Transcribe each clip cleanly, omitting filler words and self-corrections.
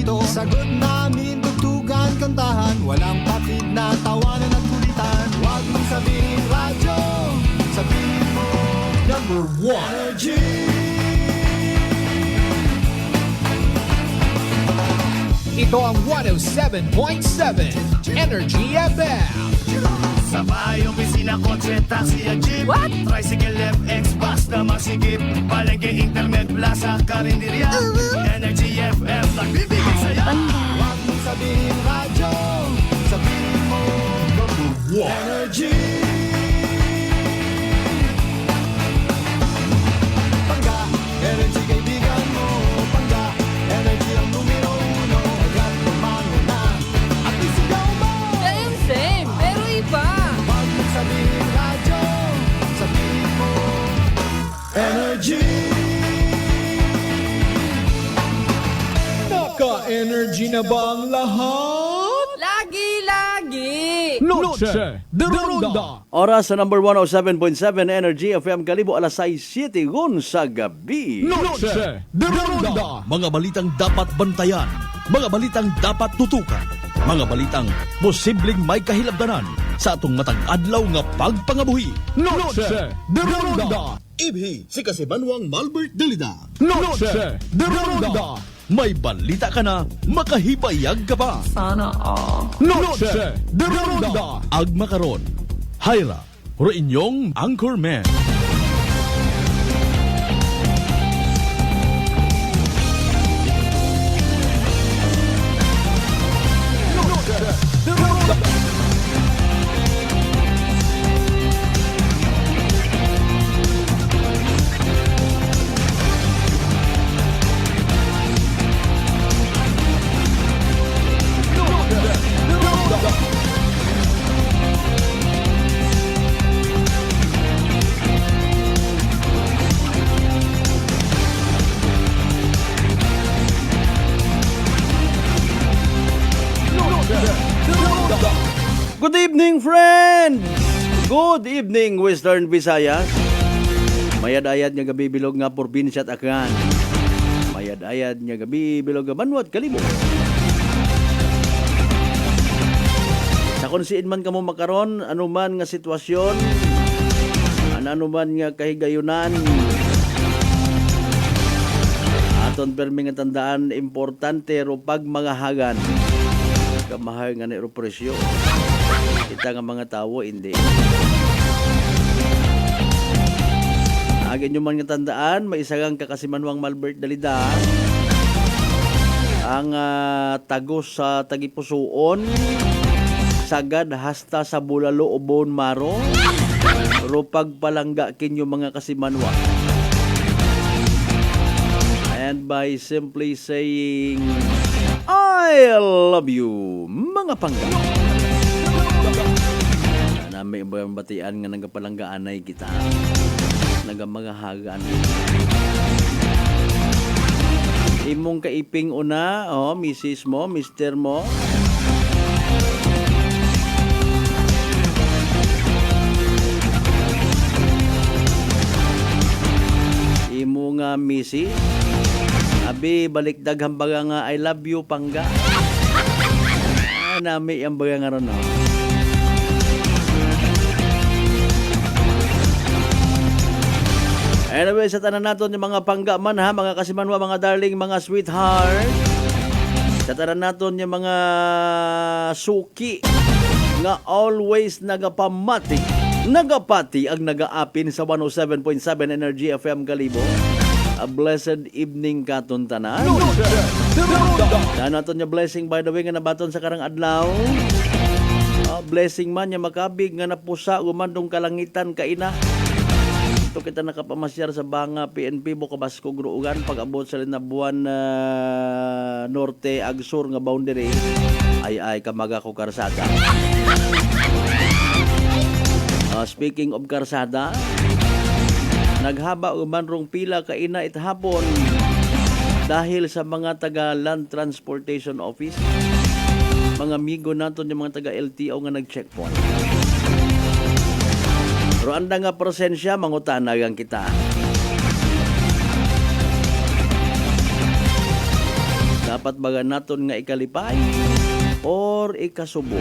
dito. Sagot namin, tugtugan, kantahan, walang patid na tawanan at kulitan. Huwag mong sabihin radyo, sabihin mo number 1 Energy. Ito ang 107.7 Energy FM. Sa bahay, opisina, kotse, taxi at jeep. What? Tricycle, FX, basta masigip. Palengke, internet, plaza, karinderya. Energy FM, nagbibigay saya. Huwag mong sabihin radyo, sabihin mo number 1 Energy. Pangga, energy kaibigan mo. Pangga, energy ang numero 1. Agad lumango na at isigaw mo. Same, pero iba. Huwag mong sabihin radyo, sabihin mo energy. Naka-energy na ba ang lahat? Lagi. Noche de Ronda. Oras sa number 107.7 Energy FM Kalibo, alas 6:07 sa gabi. Noche de Ronda. Mga balitang dapat bantayan, mga balitang dapat tutukan, mga balitang posibleng may kahilabdanan sa atong matag adlaw nga pagpangabuhi. Noche de Ronda. Ibhi si Kasibanwang Malbert Dalida. Noche de Ronda. May balita ka na, makahibayag ka pa. Sana all. Noche de Ronda. Agma karon, Hyra, ro inyong Anchorman. Good evening, friends! Good evening, Western Visayas. Mayad-ayad nga gabi bilog nga probinsya at Aklan. Mayad-ayad nga gabi bilog nga Banwat, Kalibo. Sa kung siin man kamo makaron, anuman nga sitwasyon, anuman nga kahigayunan, aton permi nga tandaan, importante ro pag mga hagan. Kamahal nga na ro presyo. Kita nga mga tao, hindi. Agad nyo man nga tandaan, may isagang kakasimanwang Malbert Dalida. Ang tagos sa Tagipusoon, sagad hasta sa Bulalo o Bone Maro. Pero pagpalangga kinyo mga kasimanwa. And by simply saying, I love you, mga pangga. Na may batian nga nagapalanggaan ay kita. Nagamagahagaan. Imong kaiping una, misis mo, mister mo. Imo nga misis. Abi balikdag hambaga nga I love you pangga. Nami ang baga nga ron. Anyway, sa tanan naton yung mga pangga man ha, mga kasimanwa, mga darling, mga sweetheart. Sa tanan naton yung mga suki nga always nagapamati, nagapati ang nagaapin sa 107.7 Energy FM Kalibo. A blessed evening katon tanan. Na naton yung blessing by the way nga nabaton sa karang adlaw. Blessing man yung makabig nga napusa gumandong kalangitan kaina. Ito kita nakapamasyar sa Banga, PNP, Bukabasko, Gruugan, pag-abot sa linabuan norte, agsur nga boundary, ay kamaga ko karsada. Speaking of karsada, naghaba uman rong pila kaina hapon dahil sa mga taga Land Transportation Office, mga amigo naton yung mga taga LTO nga nag-checkpoint. Pero anda nga presensya, mangutanagang kita. Dapat baga naton nga ikalipay or ikasubo.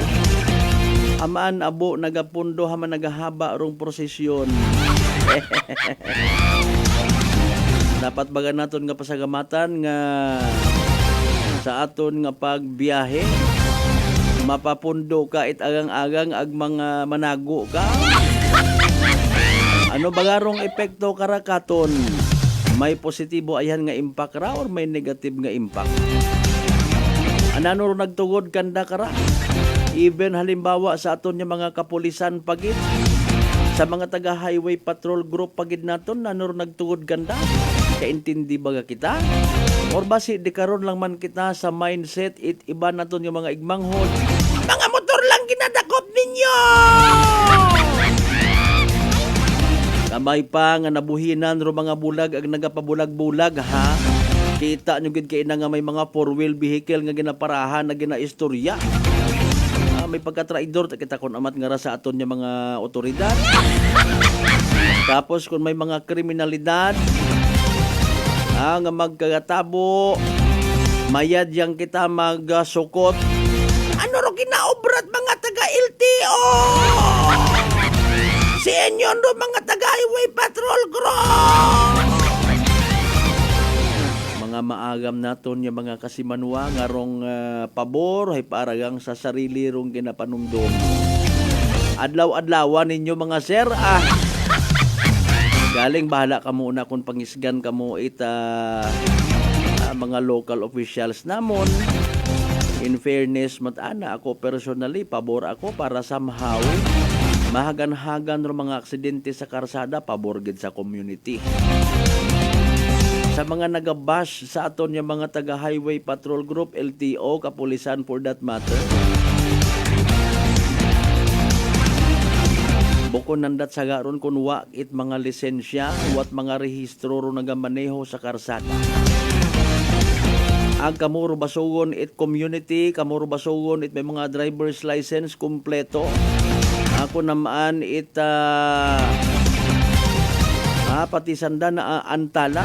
Amaan abo nagapundo haman nagahaba rong prosesyon. Dapat baga naton nga pasagamatan nga sa aton nga pagbiyahe mapapundo ka it agang-agang ag mga manago ka. Ano bagarong epekto karakaton? May positibo ayan nga impact ra or may negative nga impact? Anano ro nagtugod kanda kara? Even halimbawa sa aton nga mga kapulisan pagid sa mga taga highway patrol group pagid naton nano ro nagtugod kanda? Kaintindi ba kita? Or basi di karon lang man kita sa mindset it iba naton yung mga igmanghod. Mga motor lang ginadakop ninyo! Kamay pa nga nabuhinan ro mga bulag ag nagapabulag-bulag ha. Kita nyo gid kay na nga may mga four-wheel vehicle nga ginaparahan na ginaistorya. May pagka-traidor kita kon amat nga ra sa aton nga mga otoridad. Tapos kung may mga kriminalidad nga magkagatabo mayad yang kita magsukot. Ano ro kinaobrat mga taga LTO? Si enyon ro mga taga highway patrol group. Mga maagam naton yung mga kasimanwa nga rong pabor hay paragang sa sarili rong ginapanumdum. Adlaw-adlawan ninyo mga sir galing bahala ka muna kung pangisgan ka mo mga local officials namon. In fairness, matana ako personally, pabor ako para somehow mahagan-hagan ng mga aksidente sa karsada, pabor gid sa community. Sa mga nagabash sa aton yung mga taga highway patrol group, LTO, kapulisan for that matter, bukod nandat sa garon kung wa it mga lisensya, wat mga rehistro ro nagamaneho sa karsada. Ang kamuro basugon it community, kamuro basugon it may mga driver's license kumpleto. Ako naman it pati sanda na antala.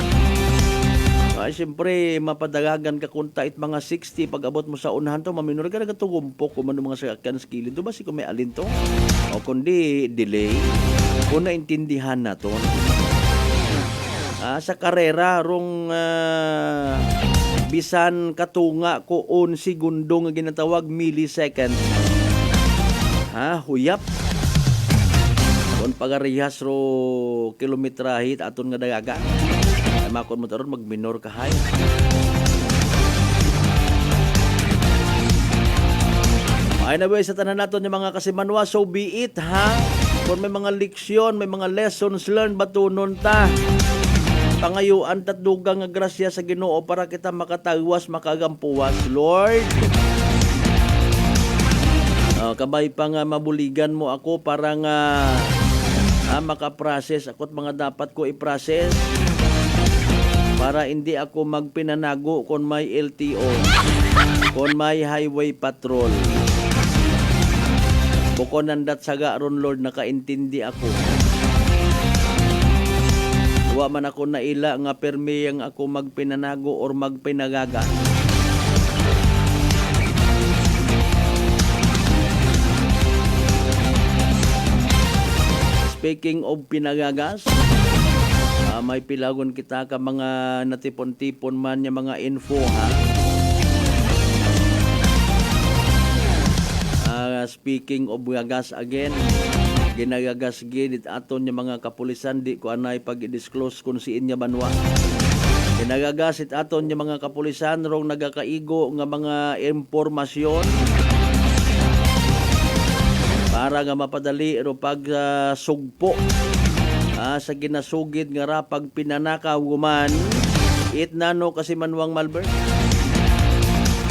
Ay, siyempre, mapadagagan ka kunta it mga 60 pag abot mo sa unahan to, maminor ka nagatugumpok kung ano mga sakyan skilid. Ito ba si kung may alin to? O kundi delay, kung naintindihan na to. Sa karera, rong bisan katunga ko 1 segundo nga ginatawag millisecond. Huyap. Kung pagarihas ro kilometrahit aton nga dagaga. Makon mo taron mag-minor ka hay. Ay na ba sa tanan naton yung mga kasimanwa, so be it ha. Kung may mga leksyon, may mga lessons learned batunon ta. Pangayuan tat dugang nga grasya sa Ginoo para kita makatawas, makagampuwas, Lord. Kabay pa nga mabuligan mo ako para nga makaprocess ako't mga dapat ko i-process. Para hindi ako magpinanago kung may LTO, kung may highway patrol. Bukod nandat sa garon, Lord, nakaintindi ako. Wa man ako naila nga permiyang ako magpinanago or magpinagaga. Speaking of pinagagas, may pilagon kita ka mga natipon-tipon man yung mga info ha. Speaking of gagas again, ginagagas gid aton yung mga kapulisan di ko anay pag-disclose kung siin niya banwa. Ginagagas aton yung mga kapulisan rong nagakaigo nga mga impormasyon para nga mapadali ro pag sugpo sa ginasugid nga ra pag pinanakaw guman it nano kasi manwang Malbert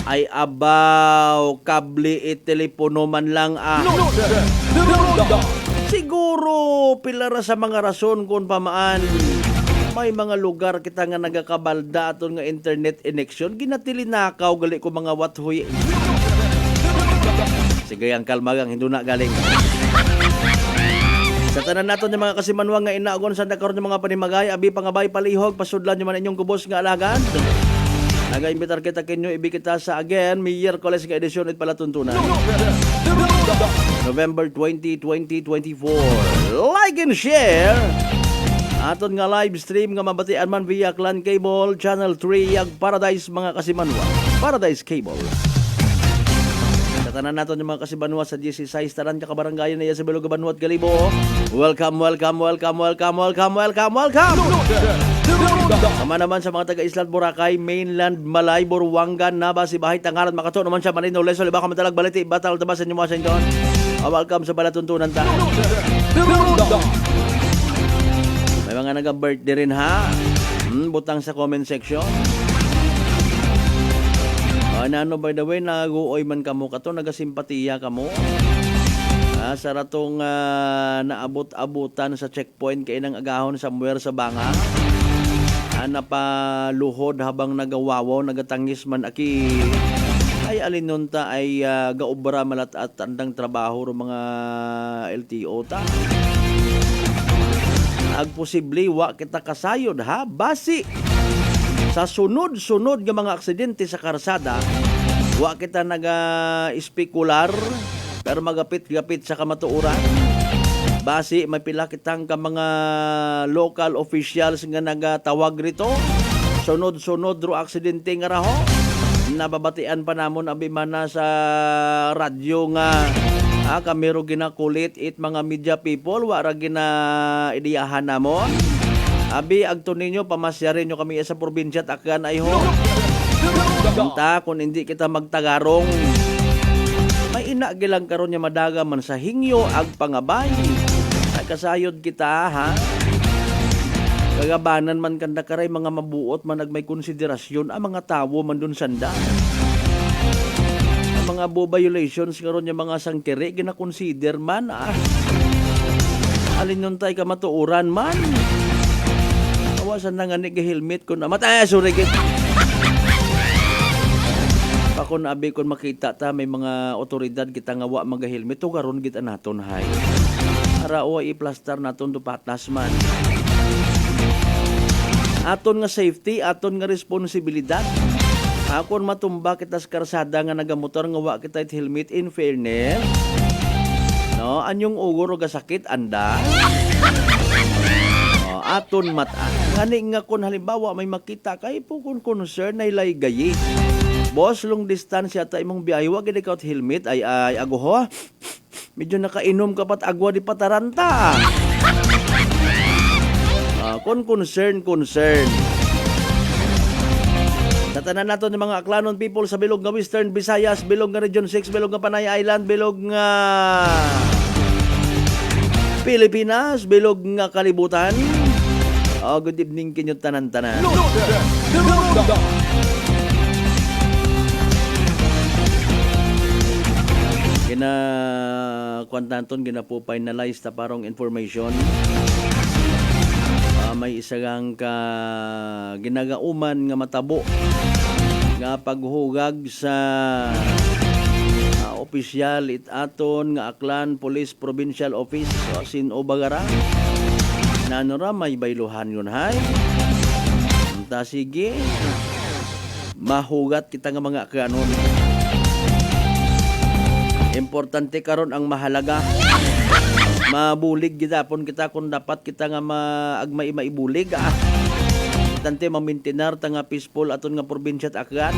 ay abaw kable it telepono man lang siguro pilara sa mga rason kung pamaan may mga lugar kita nga nagakabalda aton nga internet connection ginatilinakaw gali ko mga wathoy. Sige ang kalmagang hindu na galing. Sa tanan naton yung mga kasimanwang nga inaagon sa dakaron yung mga panimagay, abi pangabay palihog, pasudlan yung man inyong kubos nga alagad. Nag-imbitar kita kinyo ibi kita sa again Miyerkules nga edisyon it palatuntunan. November 20, 2024. Like and share. Aton nga live stream nga mabatian man via Clan Cable Channel 3 ag Paradise mga kasimanwa. Paradise Cable. Katanan naton yung mga kasibanwa sa GC Size tanan ka kabarangayan na sa Bilog Banwat Galibo. Welcome. Sama naman sa mga taga Island Boracay, Mainland, Malay, Buruangan, Naba, Sibahay, Tangaran, Makato naman siya Manino, Lesol, iba ka matalag baliti, Batal, Tabas, New Washington. Welcome sa Balatuntunan ta. May mga nag-birthday rin ha. Butang sa comment section. Ano by the way, nag-uoy man kamo kato, nagasimpatiya kamo. Sa ratong naabot-abutan sa checkpoint kay nang agahon somewhere sa banga. Napaluhod habang nagawawaw, nagatangis man aki. Ay alinunta ay gaobra malat at andang trabaho ro mga LTO ta. Agposible wa kita kasayod ha, basi sa sunod-sunod nga mga aksidente sa karsada, wa kita naga-espekular pero magapit-gapit sa kamatuoran. Basi may pila kitang ka mga local officials nga nagatawag rito. Sunod-sunod ro aksidente nga raho. Nababatian pa namon abi mana sa radyo nga kami ro ginakulit it mga media people wa ra gina idiyahan namon. Abi agto ninyo pamasyarin nyo kami sa probinsya at akan ay ho. Kunta kung hindi kita magtagarong. May inagilang karon nya madaga man sa hingyo ag pangabay. Ay kasayod kita ha. Kagabanan man kanda karay mga mabuot man nagmay konsiderasyon ang mga tawo man dun sanda. Ang mga violations karon nya mga sangkere gina-consider man alin nun tay ka matuuran man. Awasan na nga ni helmet ko na matay sorry kit. Pakon abi kon makita ta may mga otoridad kita nga wa maga-helmet to karon gid naton hay. Para o i-plaster naton do patas man. Aton nga safety, aton nga responsibilidad. Akon matumba kita sa karsada nga nagamotor nga wa kita it helmet in fairness. No, anyong ugor o gasakit anda. Aton mata. Ngani nga kung halimbawa may makita kay po kung concern na ilay gayi. Boss, long distance yata imong biyahe, wag gid ka helmet ay ago ho. Medyo nakainom ka pat agwa di pataranta. Kung concern. Tatanan nato ng mga aklanon people sa bilog nga Western Visayas, bilog nga Region 6, bilog nga Panay Island, bilog nga Pilipinas, bilog nga kalibutan. Good evening kinyo tanan-tanan. Kwantanton ginapo-finalize ta parong information. May isagang ka ginagauman nga matabo nga paghugag sa opisyal it aton nga Aklan Police Provincial Office Sin Obagara. Nanora may bayluhan yun hay. Ta sige. Mahugat kita nga mga kanon. Importante karon ang mahalaga. Mabulig gidapon kita kung dapat kita nga agmay maibulig. Tante mamintinar ta nga peaceful aton nga probinsya at akan.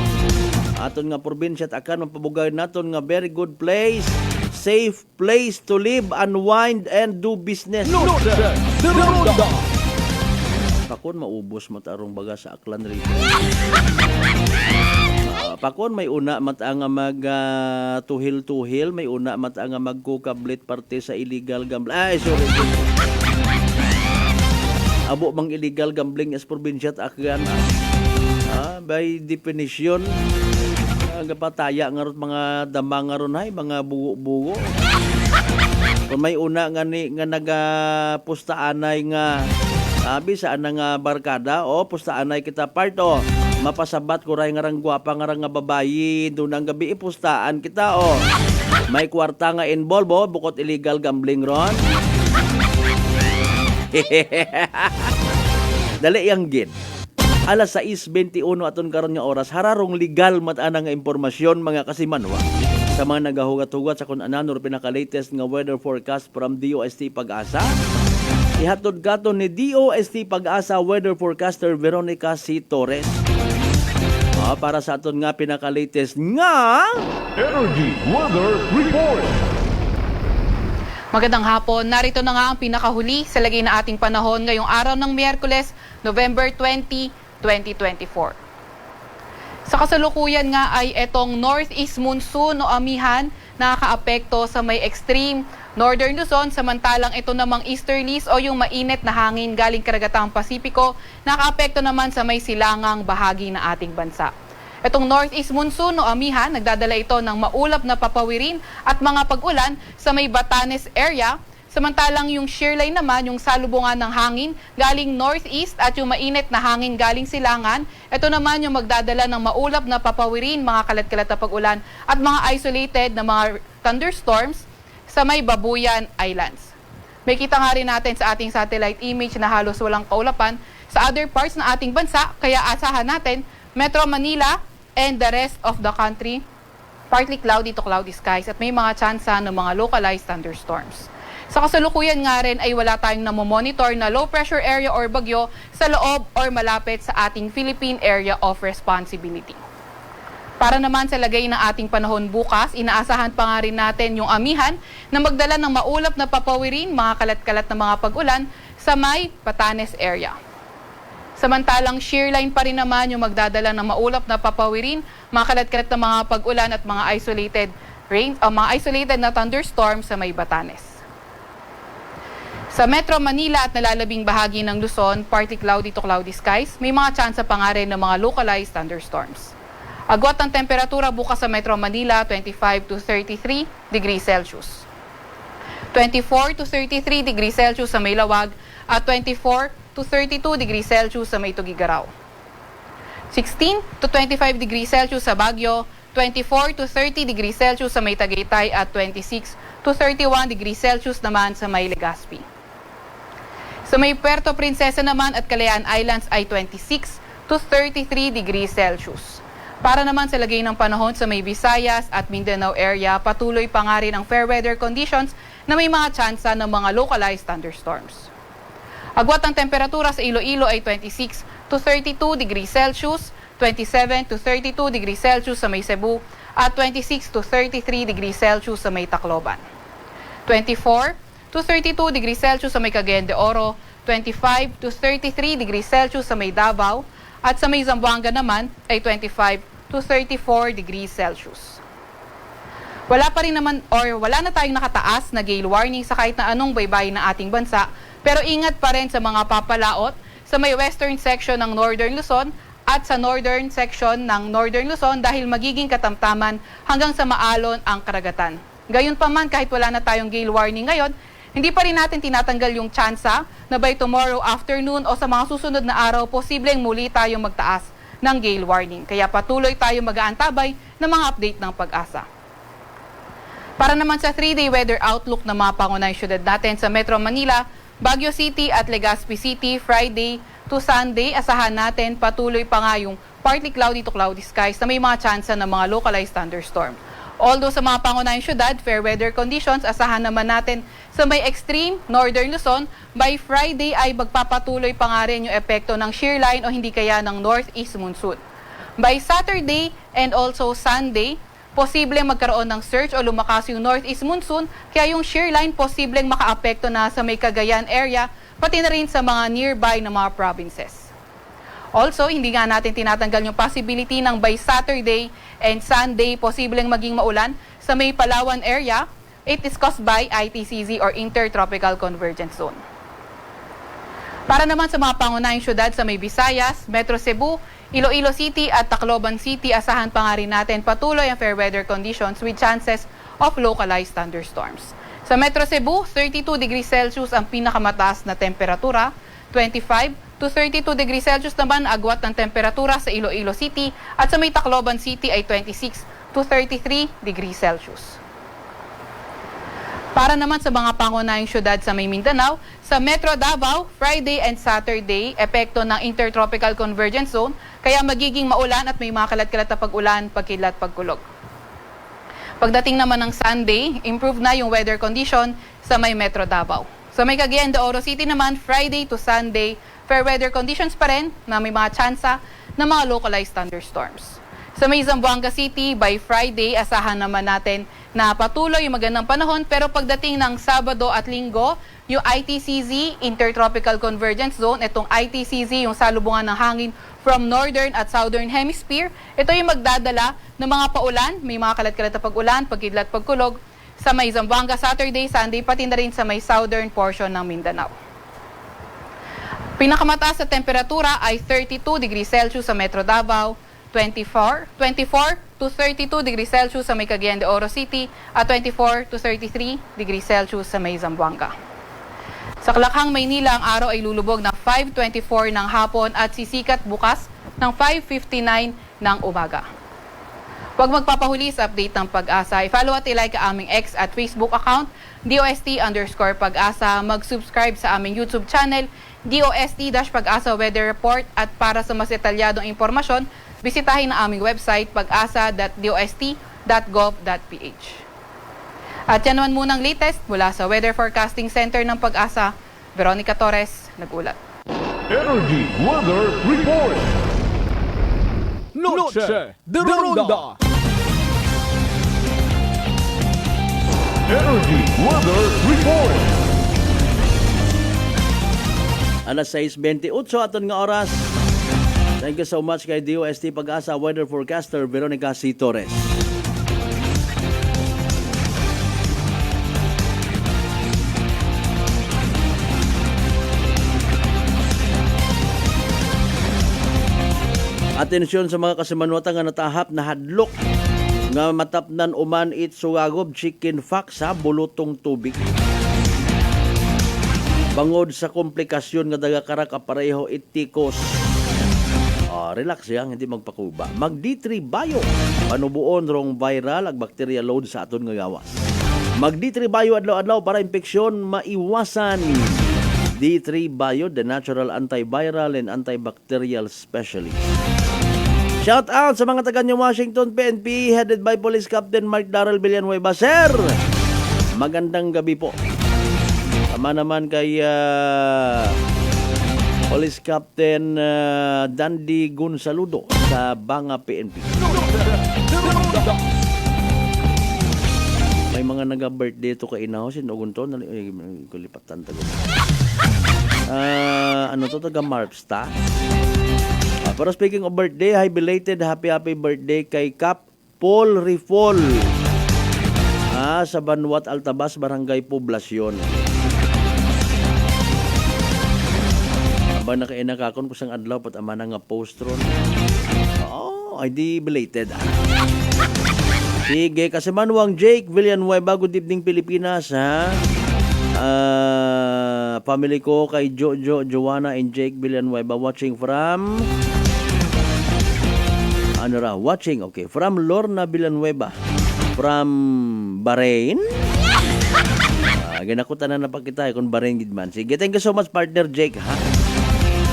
Aton nga probinsya at akan mapabugay naton nga very good place. Safe place to live, unwind, and do business. Pakon maubos matarong baga sa Aklan rito. Pakon may una mata nga tuhil-tuhil, may una mata nga magkukablit parte sa illegal gambling. Ay, sorry. Abo mang illegal gambling as probinsya at Aklan. By definition, gapataya nga ron mga dama nga ron hay, mga bugo-bugo. Kung may una nga nagapustaanay nga sabi saan nga barkada pustaanay kita part mapasabat ko ray nga rang gwapa nga rang nga babayi doon ang gabi ipustaan kita may kwarta nga involve bukod illegal gambling ron. Dali yang gin. Alas 6:21 aton karon nga oras, hararong legal mata nga impormasyon mga kasimanwa. Sa mga nagahugat-hugat sa kung anano pinaka-latest nga weather forecast from DOST Pag-asa. Ihatod katon ni DOST Pag-asa weather forecaster Veronica C. Torres. Para sa aton nga pinaka-latest nga Energy Weather Report. Magandang hapon. Narito na nga ang pinakahuli sa lagay na ating panahon ngayong araw ng Miyerkules, November 20, 2024. Sa kasalukuyan nga ay etong northeast monsoon o amihan nakakaapekto sa may extreme northern Luzon, samantalang ito namang easterlies o yung mainit na hangin galing karagatang Pasipiko nakakaapekto naman sa may silangang bahagi ng ating bansa. Itong northeast monsoon o amihan, nagdadala ito ng maulap na papawirin at mga pag-ulan sa may Batanes area. Samantalang yung shear line naman, yung salubungan ng hangin galing northeast at yung mainit na hangin galing silangan, ito naman yung magdadala ng maulap na papawirin, mga kalat-kalat na pag-ulan at mga isolated na mga thunderstorms sa may Babuyan Islands. May kita nga rin natin sa ating satellite image na halos walang kaulapan sa other parts ng ating bansa, kaya asahan natin Metro Manila and the rest of the country, partly cloudy to cloudy skies at may mga tsansa ng mga localized thunderstorms. Sa kasalukuyan nga rin ay wala tayong namomonitor na low pressure area or bagyo sa loob or malapit sa ating Philippine Area of Responsibility. Para naman sa lagay ng ating panahon bukas, inaasahan pa nga rin natin yung amihan na magdala ng maulap na papawirin, mga kalat-kalat na mga pag-ulan sa may Batanes area. Samantalang shear line pa rin naman yung magdadala ng maulap na papawirin, mga kalat-kalat na mga pag-ulan at mga isolated rain, mga isolated na thunderstorm sa may Batanes. Sa Metro Manila at nalalabing bahagi ng Luzon, partly cloudy to cloudy skies, may mga tsansa pa nga rin ng mga localized thunderstorms. Agwat ng temperatura bukas sa Metro Manila, 25 to 33 degrees Celsius. 24 to 33 degrees Celsius sa may Lawag at 24 to 32 degrees Celsius sa may Tugigaraw. 16 to 25 degrees Celsius sa Baguio, 24 to 30 degrees Celsius sa may Tagaytay at 26 to 31 degrees Celsius naman sa may Legazpi. Sa may Puerto Princesa naman at Calayan Islands ay 26 to 33 degrees Celsius. Para naman sa lagay ng panahon sa may Visayas at Mindanao area, patuloy pa nga rin ang fair weather conditions na may mga tsansa ng mga localized thunderstorms. Agwat ang temperatura sa Iloilo ay 26 to 32 degrees Celsius, 27 to 32 degrees Celsius sa may Cebu, at 26 to 33 degrees Celsius sa may Tacloban. 24 to 32 degrees Celsius sa may Cagayan de Oro, 25 to 33 degrees Celsius sa may Davao, at sa may Zamboanga naman ay 25 to 34 degrees Celsius. Wala na tayong nakataas na gale warning sa kahit na anong baybayin ng ating bansa, pero ingat pa rin sa mga papalaot sa may western section ng Northern Luzon at sa northern section ng Northern Luzon dahil magiging katamtaman hanggang sa maalon ang karagatan. Gayunpaman, kahit wala na tayong gale warning ngayon, hindi pa rin natin tinatanggal yung tsansa na by tomorrow afternoon o sa mga susunod na araw, posibleng muli tayong magtaas ng gale warning. Kaya patuloy tayong mag-aantabay ng mga update ng Pag-asa. Para naman sa 3-day weather outlook ng mga pangunahing syudad natin sa Metro Manila, Baguio City at Legazpi City, Friday to Sunday, asahan natin patuloy pa nga yung partly cloudy to cloudy skies na may mga tsansa ng mga localized thunderstorm. Although sa mga pangunahing syudad, fair weather conditions, asahan naman natin sa may extreme northern Luzon, by Friday ay magpapatuloy pa nga rin yung epekto ng shear line o hindi kaya ng northeast monsoon. By Saturday and also Sunday, posibleng magkaroon ng surge o lumakas yung northeast monsoon, kaya yung shear line posibleng makaapekto na sa may Cagayan area, pati na rin sa mga nearby na mga provinces. Also, hindi nga natin tinatanggal yung possibility ng by Saturday and Sunday, posibleng maging maulan sa may Palawan area. It is caused by ITCZ or Intertropical Convergence Zone. Para naman sa mga pangunahing syudad sa may Visayas, Metro Cebu, Iloilo City at Tacloban City, asahan pa nga rin natin patuloy ang fair weather conditions with chances of localized thunderstorms. Sa Metro Cebu, 32 degrees Celsius ang pinakamataas na temperatura, 25 to 32 degrees Celsius naman agwat ng temperatura sa Iloilo City at sa may Tacloban City ay 26 to 33 degrees Celsius. Para naman sa mga pangunahing syudad sa may Mindanao, sa Metro Davao, Friday and Saturday, epekto ng Intertropical Convergence Zone, kaya magiging maulan at may mga kalat-kalat na pag-ulan, pagkilat, pagkulog. Pagdating naman ng Sunday, improve na yung weather condition sa may Metro Davao. Sa may Cagayan de Oro City naman, Friday to Sunday, fair weather conditions pa rin na may mga tsansa ng mga localized thunderstorms. Sa may Zamboanga City, by Friday, asahan naman natin na patuloy yung magandang panahon, pero pagdating ng Sabado at Linggo, yung ITCZ, Intertropical Convergence Zone, itong ITCZ, yung salubungan ng hangin from Northern at Southern Hemisphere, ito yung magdadala ng mga paulan, may mga kalat-kalat na pag-ulan, pagkidlat, pagkulog, sa may Zamboanga Saturday, Sunday, pati na rin sa may southern portion ng Mindanao. Pinakamataas sa temperatura ay 32 degrees Celsius sa Metro Davao, 24 to 32 degrees Celsius sa may Cagayan de Oro City at 24 to 33 degrees Celsius sa may Zamboanga. Sa Kalakhang, Maynila, ang araw ay lulubog ng 5:24 ng hapon at sisikat bukas ng 5:59 ng umaga. Huwag magpapahuli sa update ng Pag-asa. I-follow at i-like ang aming X at Facebook account, DOST_Pag-asa. Mag-subscribe sa aming YouTube channel, DOST-Pag-asa Weather Report. At para sa mas detalyadong impormasyon, bisitahin ang aming website, pag-asa.dost.gov.ph. At yan naman munang latest mula sa Weather Forecasting Center ng Pag-asa. Veronica Torres, nag-ulat. Energy Weather Report. Noche de Ronda. Energy Weather Report. Alas 6:28 aton nga oras. Thank you so much kay DOST Pag-asa Weather Forecaster Veronica C. Torres. Atensyon sa mga kasimanwata nga natahap na hadlok nga matapnan uman it sugagob chicken fox sa bulutong tubig. Bangod sa komplikasyon nga daga karak apareho itikos. Relax yang hindi magpakuba. Mag D3 Bio panubuon rong viral ag bacteria load sa aton nga gawas. Mag D3 Bio adlaw-adlaw para infeksyon maiwasan. D3 Bio, the natural antiviral and antibacterial specialist. Shout out sa mga taga New Washington PNP headed by Police Captain Mark Darrell Villanueva. Sir, magandang gabi po. Tama naman kay Police Captain Dandy Gonsaludo sa Banga PNP. May mga naga-birthday to kay Inaho sinugunto na kulipatan tago. Ano to taga Marpsta? Pero speaking of birthday, high belated happy birthday kay Cap Paul Rifol sa Banwat Altabas, Barangay Poblasyon. Aba na kay nakakon kusang adlaw pat ama nga post ron. Ay di belated. Sige, Kasimanwang Jake Villanueva, good evening Pilipinas ha. Family ko kay Jojo, Joanna and Jake Villanueva watching from from Lorna Villanueva from Bahrain. Ginakutan na napakita kung Bahrain gidman. Sige, thank you so much partner Jake ha.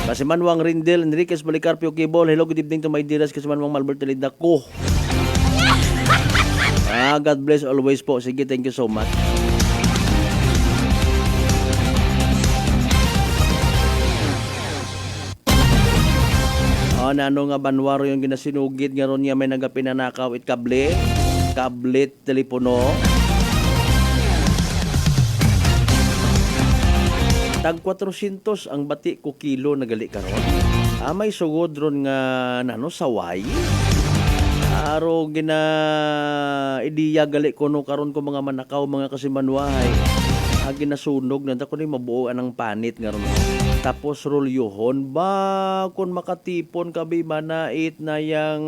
Kasimanwang Rindel Enriquez Balicarpio Kibol, hello, good evening to my dearest Kasimanwang Malbert Telida ko. God bless always po. Sige, thank you so much. Nano nga banwaro yung ginasinugid nga ron niya may nagapinanakaw it kable telepono. Tag 400 ang bati ko kilo nagali karon. May sugod ron nga nano saway. Aro gina idiya gali kuno karon ko mga manakaw mga kasimanwahay. Ginasunog na ko ni mabuo anang panit nga ron. Tapos rolyohon ba kung makatipon kabi manait na yang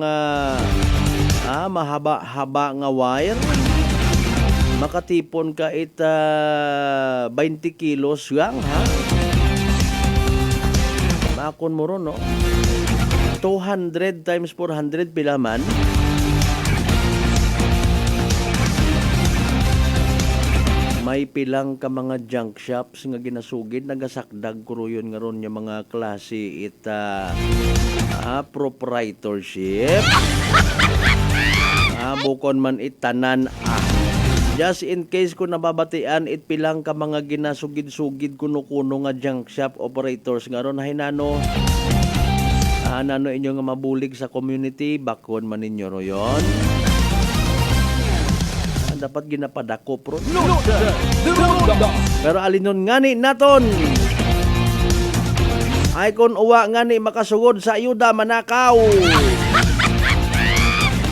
mahaba-haba nga wire. Makatipon ka it 20 kilos gang ha. Makon mo ron no. 200 times 400 pilaman. May may pilang ka mga junk shops nga ginasugid nagasakdag kuruyon nga ron yung mga klase ita proprietorship. Bukon man itanan just in case kung nababatian it pilang ka mga ginasugid-sugid kuno-kuno nga junk shop operators nga ron hinano nano inyo nga mabulig sa community bakon man ninyo ro yon. Dapat ginapadako pro. Pero alinon ngani naton. Ay kon uwa ngani makasugod sa ayuda manakaw.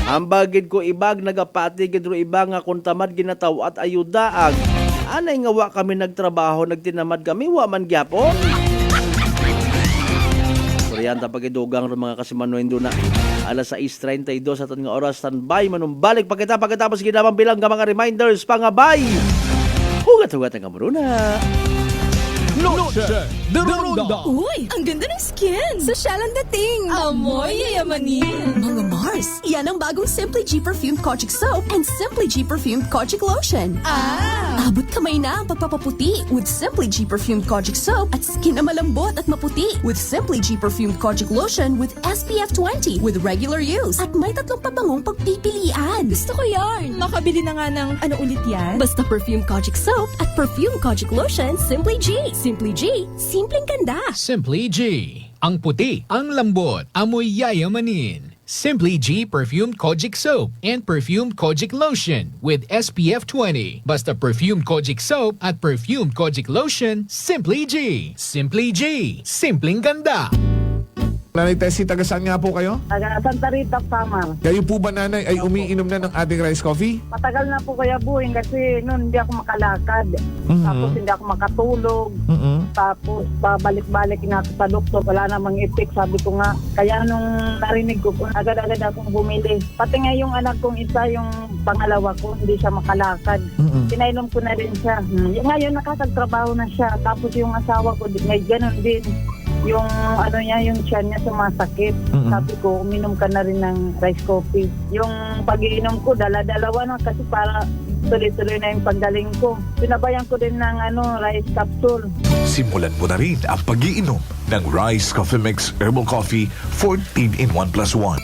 Ambagid ko ibag nagapati gid ro iba nga kun tamad ginataw at ayudaag. Anay nga wa kami nagtrabaho nagtinamad kami wa man gyapon. Yan tapagidugang ng mga kasimano na alas 6:32 sa aton nga oras standby manumbalik pagkatapos ginamang bilang nga mga reminders pangabay hugat-hugat ang kamuruna. Noche de Ronda. Uy, ang ganda ng skin! Sosyal ang dating! Amoy yayamanin. Mga Mars, yan ang bagong Simply G Perfumed Kojic Soap and Simply G Perfumed Kojic Lotion. Abot kamay na ang pagpapaputi with Simply G Perfumed Kojic Soap at skin na malambot at maputi with Simply G Perfumed Kojic Lotion with SPF 20 with regular use at may 3 pabangong pagpipilian. Gusto ko yarn! Makabili na nga ng ano ulit yan? Basta Perfumed Kojic Soap at Perfumed Kojic Lotion, Simply G. Simply G, simpleng ganda. Simply G. Ang puti, ang lambot, amoy yayamanin. Simply G Perfumed Kojic Soap and Perfumed Kojic Lotion with SPF 20. Basta Perfumed Kojic Soap at Perfumed Kojic Lotion, Simply G. Simply G. Simpleng ganda. Nanay Tessie, taga saan nga po kayo? Taga Santa Rita, Samar. Kayo po ba, nanay, ay umiinom na ng ating rice coffee? Matagal na po Kuya Buing kasi noon hindi ako makalakad. Tapos hindi ako makatulog. Tapos pabalik-balik na ako sa doktor. Wala namang effect. Sabi ko nga, kaya nung narinig ko, agad-agad akong bumili. Pati nga yung anak kong isa, yung pangalawa ko, hindi siya makalakad. Pinainom ko na rin siya. Ngayon nakakagtrabaho na siya. Tapos yung asawa ko, may ganun din. Yung ano niya, yung tiyan niya sumasakit. Sabi ko, uminom ka na rin ng rice coffee. Yung pag-iinom ko, dala-dalawa na kasi para tuloy-tuloy na yung paggaling ko. Sinabayan ko din ng rice capsule. Simulan mo na rin ang pag-iinom ng Rice Coffee Mix Herbal Coffee 14 in 1 plus 1.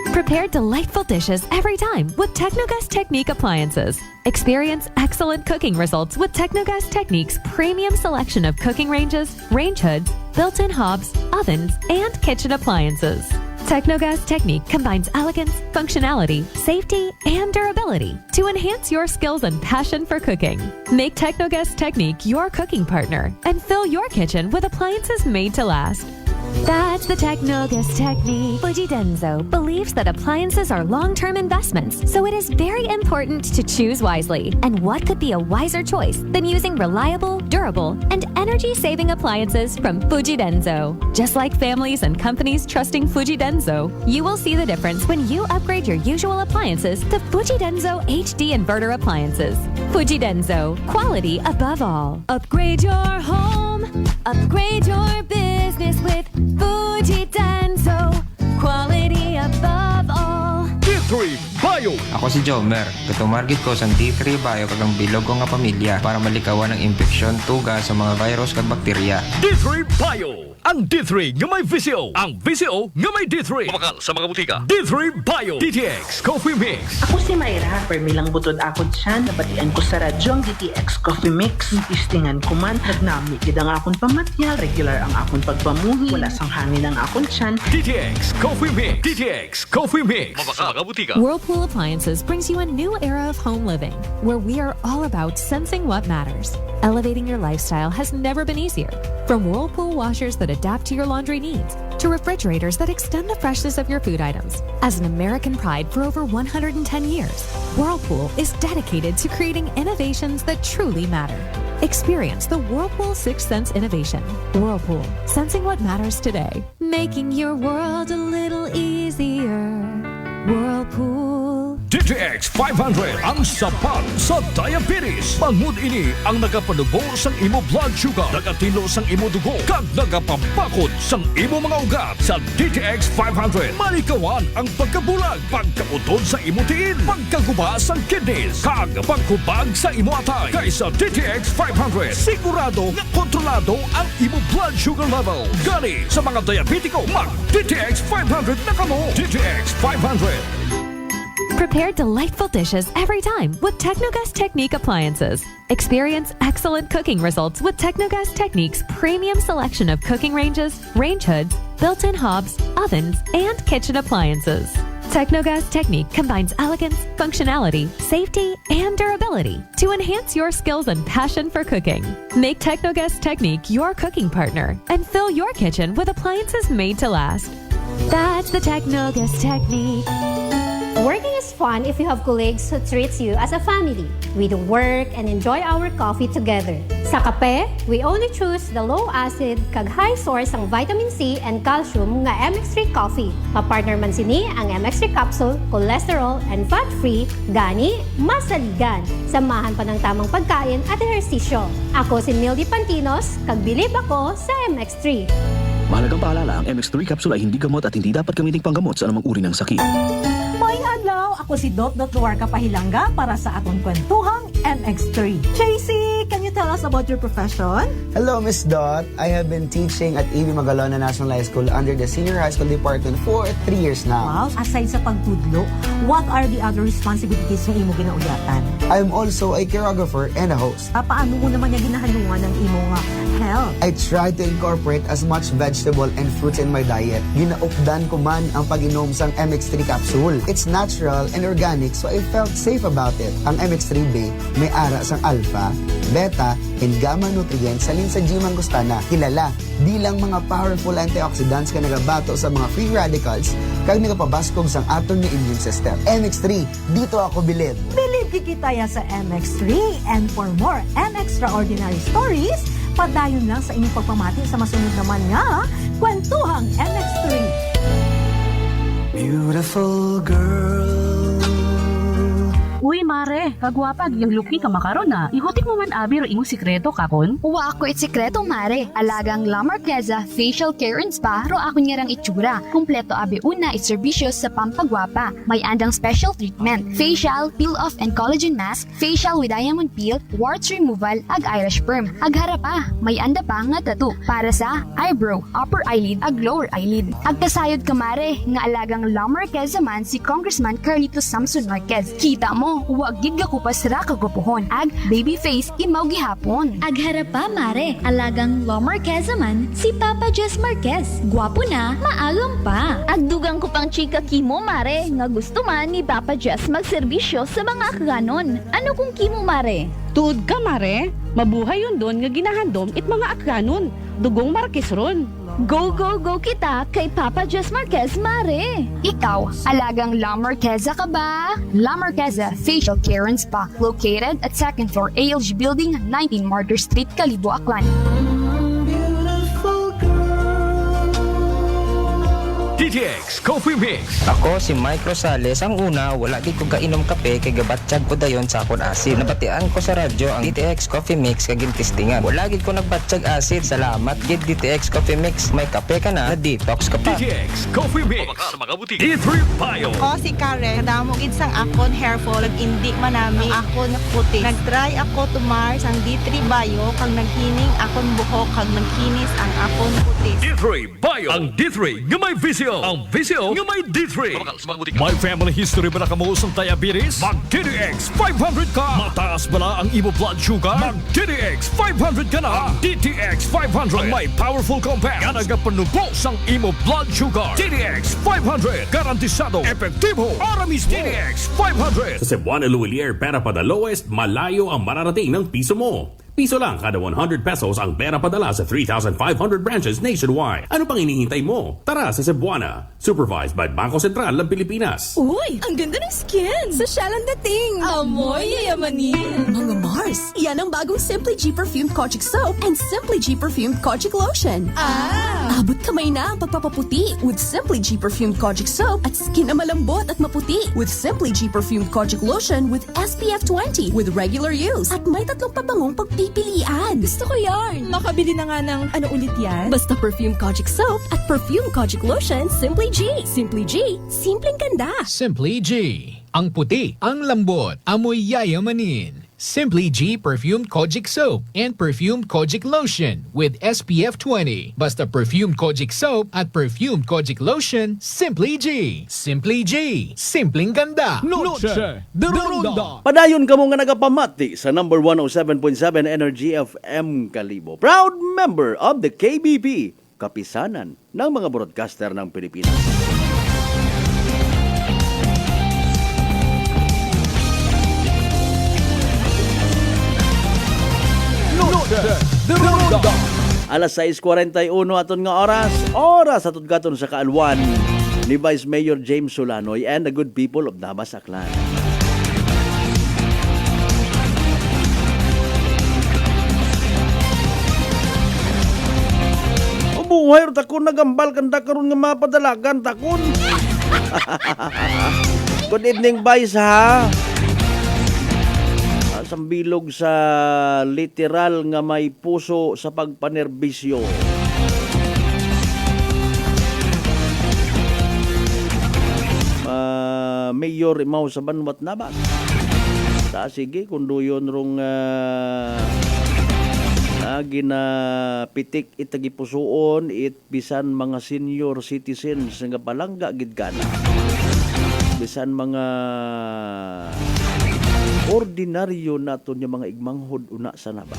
Prepare delightful dishes every time with Technogas Technique appliances. Experience excellent cooking results with Technogas Technique's premium selection of cooking ranges, range hoods, built-in hobs, ovens, and kitchen appliances. Technogas Technique combines elegance, functionality, safety, and durability to enhance your skills and passion for cooking. Make Technogas Technique your cooking partner and fill your kitchen with appliances made to last. That's the Technogas Technique. Fuji Denso believes that appliances are long-term investments, so it is very important to choose wisely. And what could be a wiser choice than using reliable, durable, and energy-saving appliances from Fuji Denso? Just like families and companies trusting Fuji Denso, you will see the difference when you upgrade your usual appliances to Fuji Denso HD inverter appliances. Fuji Denso, quality above all. Upgrade your home, upgrade your business with Fuji Denso, quality above all. D3 Bio. Ako si Jomer. Katumargit ko sa D3 Bio kagang bilog ko nga pamilya para malikawan ng infeksyon, tuga sa mga virus kag bakterya. D3 Bio. Ang D3 nga may VCO. Ang VCO nga may D3. Mamakal sa mga butika. D3 Bio. DTX Coffee Mix. Ako si Mayra. Permilang butod ako dyan. Nabatian ko sa radyo ang DTX Coffee Mix. Istingan ko man. Nagnami gid ang akong pamatyal. Regular ang akong pagpamuhi. Wala sang hangin ang akong tiyan. DTX Coffee Mix. DTX Coffee Mix. Mamakal sa mga butika. Whirlpool Appliances brings you a new era of home living, where we are all about sensing what matters. Elevating your lifestyle has never been easier. From Whirlpool washers that adapt to your laundry needs, to refrigerators that extend the freshness of your food items. As an American pride for over 110 years, Whirlpool is dedicated to creating innovations that truly matter. Experience the Whirlpool 6th Sense innovation. Whirlpool, sensing what matters today. Making your world a little easier. Whirlpool. DTX 500 ang sapat sa diabetes. Bangod ini ang nagapanubo sang imo blood sugar, nagatilo sang imo dugo, kag nagapapakod sang imo mga ugat. Sa DTX 500, malikawan ang pagkabulag, pagkautod sa imo tiin, pagkaguba sang kidneys, kag pagkubag sa imo atay. Kaysa DTX 500, sigurado nga kontrolado ang imo blood sugar level. Gani sa mga diabetiko, mag DTX 500 na kamo. DTX 500. Prepare delightful dishes every time with Technogas Technique appliances. Experience excellent cooking results with Technogas Technique's premium selection of cooking ranges, range hoods, built-in hobs, ovens, and kitchen appliances. Technogas Technique combines elegance, functionality, safety, and durability to enhance your skills and passion for cooking. Make Technogas Technique your cooking partner and fill your kitchen with appliances made to last. That's the Technogas Technique. Working is fun if you have colleagues who treats you as a family. We do work and enjoy our coffee together. Sa kape, we only choose the low-acid kag high source ang vitamin C and calcium nga MX3 coffee. Papartner man sini ang MX3 capsule, cholesterol, and fat-free, gani, masaligan. Samahan pa ng tamang pagkain at ehersisyo. Ako si Mildy Pantinos, kag bilib ako sa MX3. Mahalagang paalala, ang MX3 capsule ay hindi gamot at hindi dapat gamiting panggamot sa anumang uri ng sakit. May adlaw, ako si Dot Duarca Pahilanga para sa atong kwentuhang MX3. JC, can you tell us about your profession? Hello, Miss Dot. I have been teaching at A.B. Magalona National High School under the Senior High School Department for 3 years now. Wow, aside sa pagtudlo, what are the other responsibilities ng imo ginaulyatan? I'm also a choreographer and a host. Paano mo naman niya ginahalungan ng imo health? I try to incorporate as much vegetable and fruits in my diet. Ginaupdan ko man ang pag-inom sang MX3 capsule. It's natural and organic, so I felt safe about it. Ang MX3 Bay may ara sang alpha, beta, and gamma nutrients sa Linsa-G mangustana, kilala bilang mga powerful antioxidants ka nagabato sa mga free radicals kag nagapabaskog sang aton nga immune system. MX3, dito ako bilib. Bilib kikitaya sa MX3, and for more MX-traordinary stories, padayon lang sa inyong pagpamati sa masunod naman nga Kwentuhang MX3. Beautiful girl. Uy, mare, kagwapag yung luki ka makaroon na. Ihutik mo man abi ro imong sikreto kakon. Wa ako sikreto, mare. Alagang La Marqueza Facial Care and Spa ro ako niyarang itsura. Kumpleto abi una iserbisyo sa pampagwapa. May andang special treatment, facial, peel-off and collagen mask, facial with diamond peel, warts removal, ag eyelash perm. Ag harapa, may anda pa nga tattoo para sa eyebrow, upper eyelid, ag lower eyelid. Ag kasayod ka, mare, nga alagang La Marqueza man si Congressman Carlito Samson Marquez. Kita mo, wag gid ka kupas ra kagupuhon. Ag baby face imaw gihapon. Ag harapa, mare, alagang La Marqueza man si Papa Jess Marquez. Gwapo na, maagam pa. Ag dugang ko pang chika kimo, mare, nga gusto man ni Papa Jess magserbisyo sa mga akganon. Ano kung kimo, mare? Tuod ka, mare. Mabuhay yun doon nga ginahandom it mga akganon. Dugong Marquez ron. Go, go, go kita kay Papa Jess Marquez, mare. Ikaw, alagang La Marqueza ka ba? La Marqueza Facial Care and Spa, located at 2nd floor ALG Building, 19 Martyr Street, Kalibo, Aklan. DTX Coffee Mix. Ako si Mike Rosales. Ang una, wala di ko kainom kape kay gabatsyag ko dayon sa akon asid. Nabatian ko sa radyo ang DTX Coffee Mix kagin testingan. Wala gid ko nagbatsyag asid. Salamat gid DTX Coffee Mix. May kape ka na, detox ka pa. DTX Coffee Mix. Sa mga butik. D3 Bio. Ako si Karen. Kadamo gid sang akon hair fall. Nag-indi manami akon puti. Nag-try ako tumar sang D3 Bio kag naghining akon buhok kag nagkinis ang akon puti. D3 Bio. Ang D3 nga may visyo. Ang visyo nga may D3. May family history ba na kamo sa diabetes? Mag DTX 500 ka. Mataas ba na ang imo blood sugar? Mag DTX 500 ka na. DTX 500 ang may powerful compounds nga nagapanubo sang imo blood sugar. DTX 500 garantisado, epektibo, para mismo. DTX 500 sa Cebuana Luwilier, para pa the lowest, malayo ang mararating ng piso mo. Piso lang kada 100 pesos ang pera padala sa 3,500 branches nationwide. Ano pang hinihintay mo? Tara sa Cebuana. Supervised by Bangko Sentral ng Pilipinas. Uy, ang ganda ng skin! Sosyal ang dating! Amoy yayamanin! Mga Mars, yan ang bagong Simply G Perfumed Kojic Soap and Simply G Perfumed Kojic Lotion. Abot kamay na ang pagpapaputi with Simply G Perfumed Kojic Soap at skin na malambot at maputi with Simply G Perfumed Kojic Lotion with SPF 20 with regular use. At may tatlong pabangong pagpipilian. Gusto ko yarn! Makabili na nga ng ano ulit yan? Basta Perfumed Kojic Soap at Perfumed Kojic Lotion, Simply G. Simply G, simpleng ganda. Simply G. Ang puti, ang lambot, amoy yayamanin. Simply G Perfumed Kojic Soap and Perfumed Kojic Lotion with SPF 20. Basta Perfumed Kojic Soap at Perfumed Kojic Lotion, Simply G. Simply G. Simpleng ganda. Noche de Ronda. Padayon ka mo nga nagapamati sa number 107.7 Energy FM Kalibo. Proud member of the KBP, kapisanan ng mga broadcaster ng Pilipinas. Alas 6:41 aton nga oras aton gaton sa kaalwan ni Vice Mayor James Solanoy and the good people of Damas Aklan. Buhay takon nagambal kanda karon nga mapadalagan takon. Good evening Vice ha. Sambilog sa literal nga may puso sa pagpanerbisyo. Mayor Imaw sa Banwat Nabas. Sige, kunduyon rong ginapitik itagipusoon it bisan mga senior citizens nga palangga gidgana. Bisan mga ordinaryo nato niya mga igmanghod una sa nabas.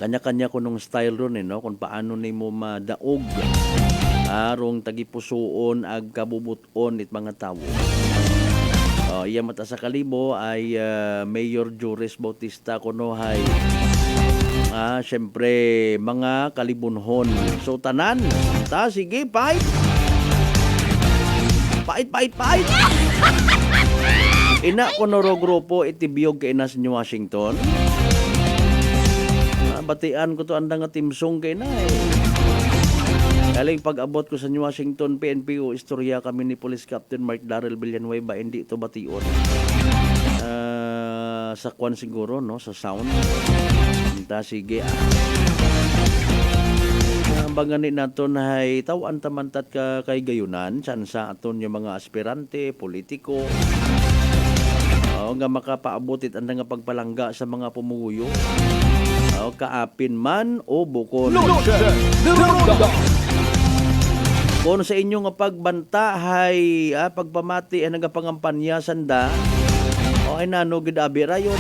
Kanya-kanya ko nung style ron no? Kung paano ni mo madaog arong tagipusoon ag kabubuton it mga tawo. Iya mata sa Kalibo ay Mayor Juris Bautista kuno hay syempre mga kalibunhon. So tanan, sige, pait. Ina ko noro grupo itibiyog kay nas New Washington. Batian ko to andang nga timsong kay na Kaling pag-abot ko sa New Washington PNPO istorya kami ni Police Captain Mark Darrell Villanueva hindi ito bation. Sa kwan siguro no sa sound. Sige. Banganin naton hay tawan tamantat ka kay gayunan sansa aton yung mga aspirante, politiko. Nga makapaabotit ang nga pagpalangga sa mga pumuyo. Kaapin man o bukon. Kung sa inyo nga pagbanta hay pagpamati ang nagapangampanya sanda ay nano gid abi rayon.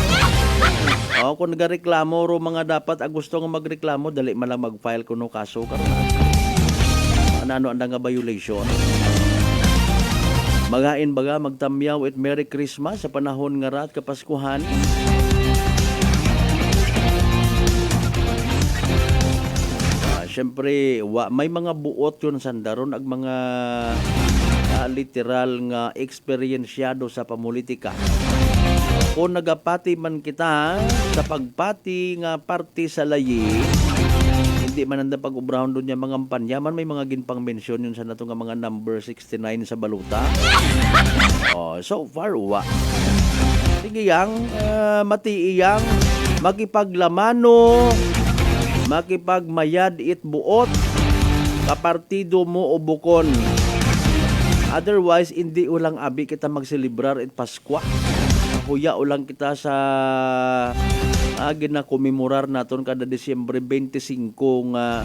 Kung nagareklamo ro mga dapat gusto nga magreklamo dali man lang mag-file kuno kaso karon. Ano anda nga violation. Magain baga magtamyaw at Merry Christmas sa panahon nga rat kapaskuhan. Siyempre, may mga buot yun sandaron ag mga literal nga eksperyensyado sa pamulitika. Kung nagapati man kita sa pagpati nga parte sa layi, hindi man nanda pag-ubrahon doon yung mga panyaman, may mga ginpang mensyon yun sa nato nga mga number 69 sa baluta. So far, sige yang, matiiyang, makipaglamano, makipagmayad it buot, kapartido mo o bukon. Otherwise, hindi ulang abi kita magselebrar it Paskwa. Huya ulang kita sa ginakomemorar naton kada Disyembre 25 nga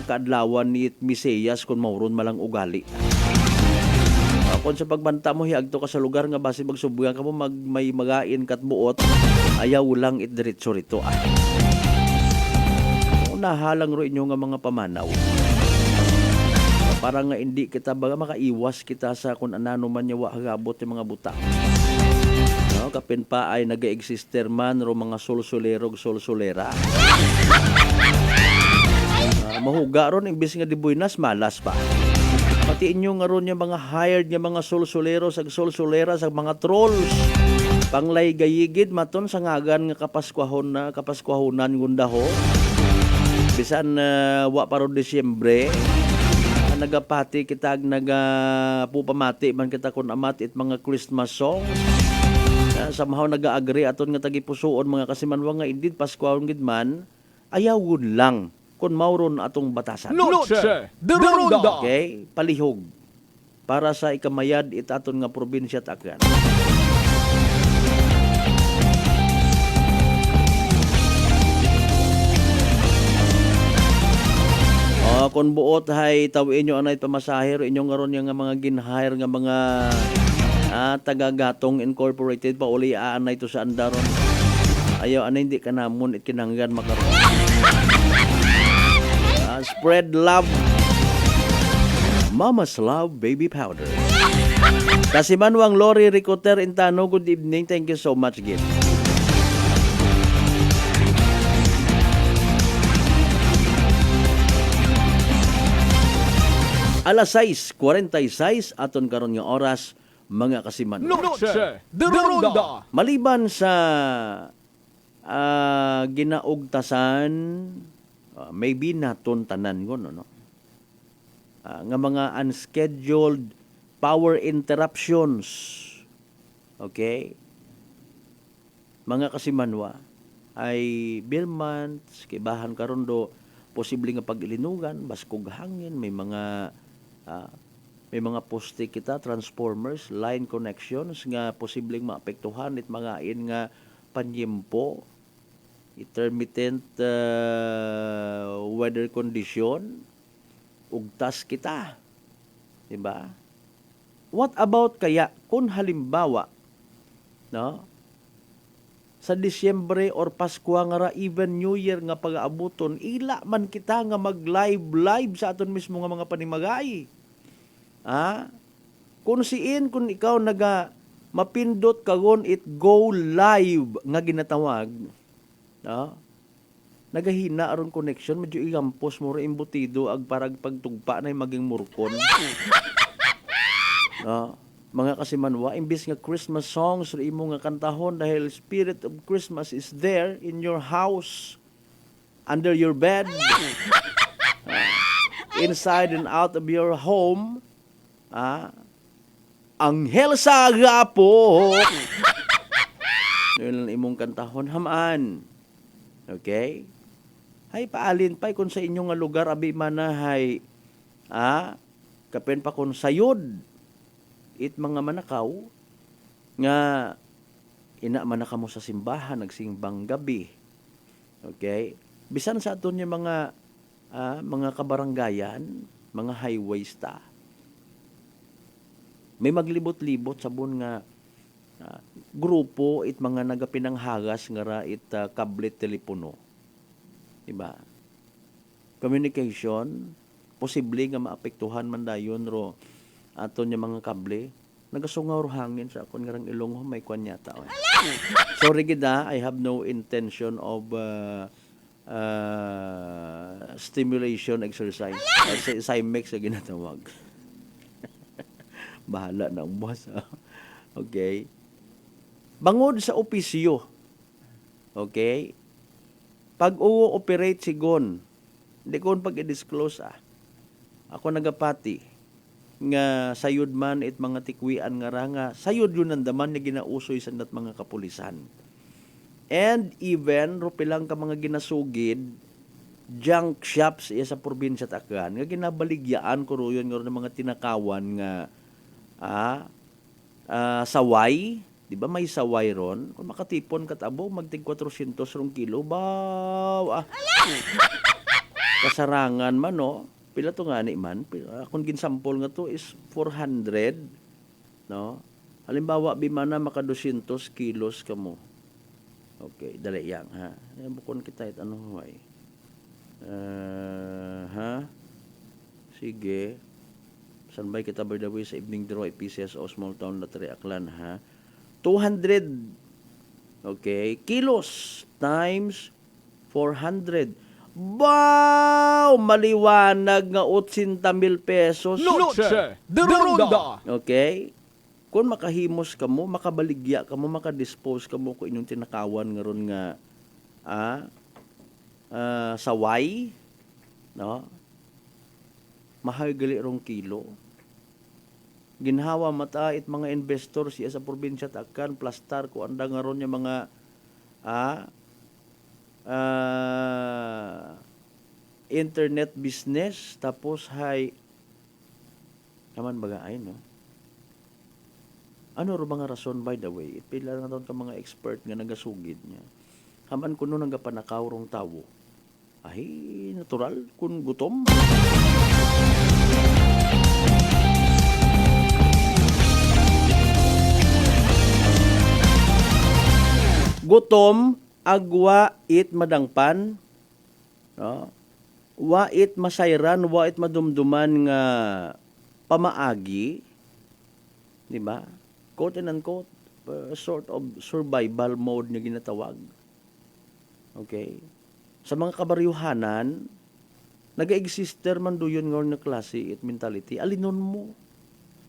kaadlawan ni Miseyas kung mauron malang ugali. Kung sa pagbanta mo hiagto ka sa lugar nga base magsubugan ka mo may magain kat buot, ayaw lang it diretso rito. Nahalang ro inyo nga mga pamanaw. Para nga hindi kita baga makaiwas kita sa kung anano man yawa hagabot yung mga buta. No, kapin pa ay nag-exister man ro mga solsolerog solsolera. Mahuga ron imbis nga di buinas malas pa. Pati inyo nga ron yung mga hired nga mga solsolero sa solsolera sa mga trolls. Panglay gayigid maton sa ngagan nga kapaskuahonan gundaho. Bisan wa paro Disyembre nagapati kita nagapupamati man kita kun amat it mga Christmas songs. Somehow nag-agree aton nga tagipusoon mga kasimanwa nga indeed Paskuahon gid man ayawon lang kun mauron atong batasan. Noche de Ronda. Okay, palihog para sa ikamayad it aton nga probinsya at Aklan. Kung buot hay tawin nyo anay pamasahero inyong ngaron yung mga ginhire nga mga tagagatong incorporated pa uli aanay to sa andaron. Ayaw anay hindi ka namon ikinanggan makaroon. Spread love. Mama's Love Baby Powder. Kasi Manuang Lori Ricoter Intano, good evening. Thank you so much, Gil. Alas 6:46 aton karon nga oras mga kasiman. Noche de Ronda. Maliban sa ginaugtasan maybe naton tanan ko no. Nga mga unscheduled power interruptions. Okay? Mga kasimanwa ay Bill months kibahan karon do posible nga pag-ilinugan, baskog hangin, may mga poste kita, transformers, line connections nga posibleng maapektuhan it mga nga panyempo, intermittent weather condition, ugtas kita. Diba? What about kaya kung halimbawa, no? Sa Disyembre or Pasko nga ra, even New Year nga pag-aabuton, ila man kita nga mag-live sa aton mismo nga mga panimagay. Kung ikaw mapindot kagon it go live nga ginatawag, nagahina aron connection, medyo igampos mo rin imbutido ag parag pagtugpa na maging murkon. Mga kasimanwa, imbis nga Christmas songs or imo nga kantahon dahil spirit of Christmas is there in your house, under your bed, inside and out of your home, Anghel sa gapo. Yun imong kantahon, hamaan. Okay? Hay, paalin pa kung sa inyong nga lugar, abi manahay, kapen pa kung sayod, it mga manakaw nga ina manaka mo sa simbahan nagsimbang gabi. Okay? Bisan sa aton yung mga kabaranggayan, mga highways ta. May maglibot-libot sabon nga grupo it mga nagapinanghagas nga ra it kable telepono. Diba? Communication posible nga maapektuhan man dayon ro aton yung mga kable, nagasungaw hangin sa akon ngarang ilong may kwan yata. Sorry gida, I have no intention of stimulation exercise. Simex sa ginatawag. Bahala na ang boss. Okay? Bangod sa opisyo. Okay? Pag operate si Gon, hindi ko pag-i-disclose Ako nagapati nga sayod man it mga tikwian nga ranga sayod yun nandaman nga ginausoy sa nat mga kapulisan, and even rupilang ka mga ginasugid junk shops sa probinsya Aklan nga ginabaligyaan ko ro yun nga ng mga tinakawan nga saway, di ba may saway ron kung makatipon katabo magtig 400 rong kilo baw kasarangan man no. Pila to nga ni man, kung ginsampol nga to is 400, no? Halimbawa, bimana maka 200 kilos ka mo. Okay, dali yang, ha? Bukon kita it ano huway. Sige. Sanbay kita by the way sa evening draw PCSO Small Town Lottery Aklan, ha? 200 kilos times 400. Wow! Maliwanag nga 80,000 pesos. Noche de Ronda. Okay? Kung makahimos ka mo, makabaligya ka mo, makadispose ka mo kung inyong tinakawan nga ron nga saway, no? Mahal gali rong kilo. Ginhawa mata it mga investor siya sa probinsya takan plastar ko anda nga ron yung mga internet business tapos naman baga ay no. Ano ro mga rason by the way? Pila na taon ka mga expert nga nagasugid niya. Haman kuno nga panakaw rong tawo. Ay natural kun gutom. Gutom agwa it madangpan, no? Wa it masayran, wa it madumduman nga pamaagi, di ba? Quote and unquote, sort of survival mode na ginatawag. Okay? Sa mga kabaryuhanan, nag-exister man doon nga klase it mentality. Alinon mo.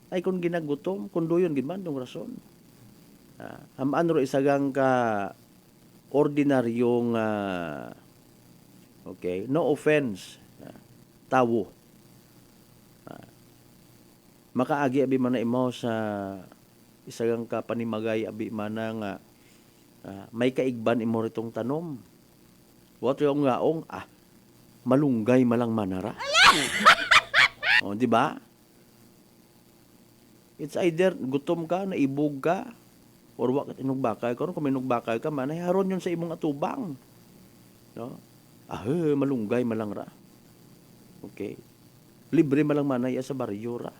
Ay kung ginagutom, kung doon ginaman, yung rason. Hamaan ro isagang ka ordinaryong no offense tawo makaagi abi man na imo sa isagang ka panimagay abi man nga may kaigban imo ritong tanom what yung ngaong malunggay malang manara di ba it's either gutom ka naibog ka or wakit inugbakay ka, kung may inugbakay ka man, ay haron yun sa imong atubang. No? Malunggay malang ra. Okay. Libre malang manay sa baryo ra.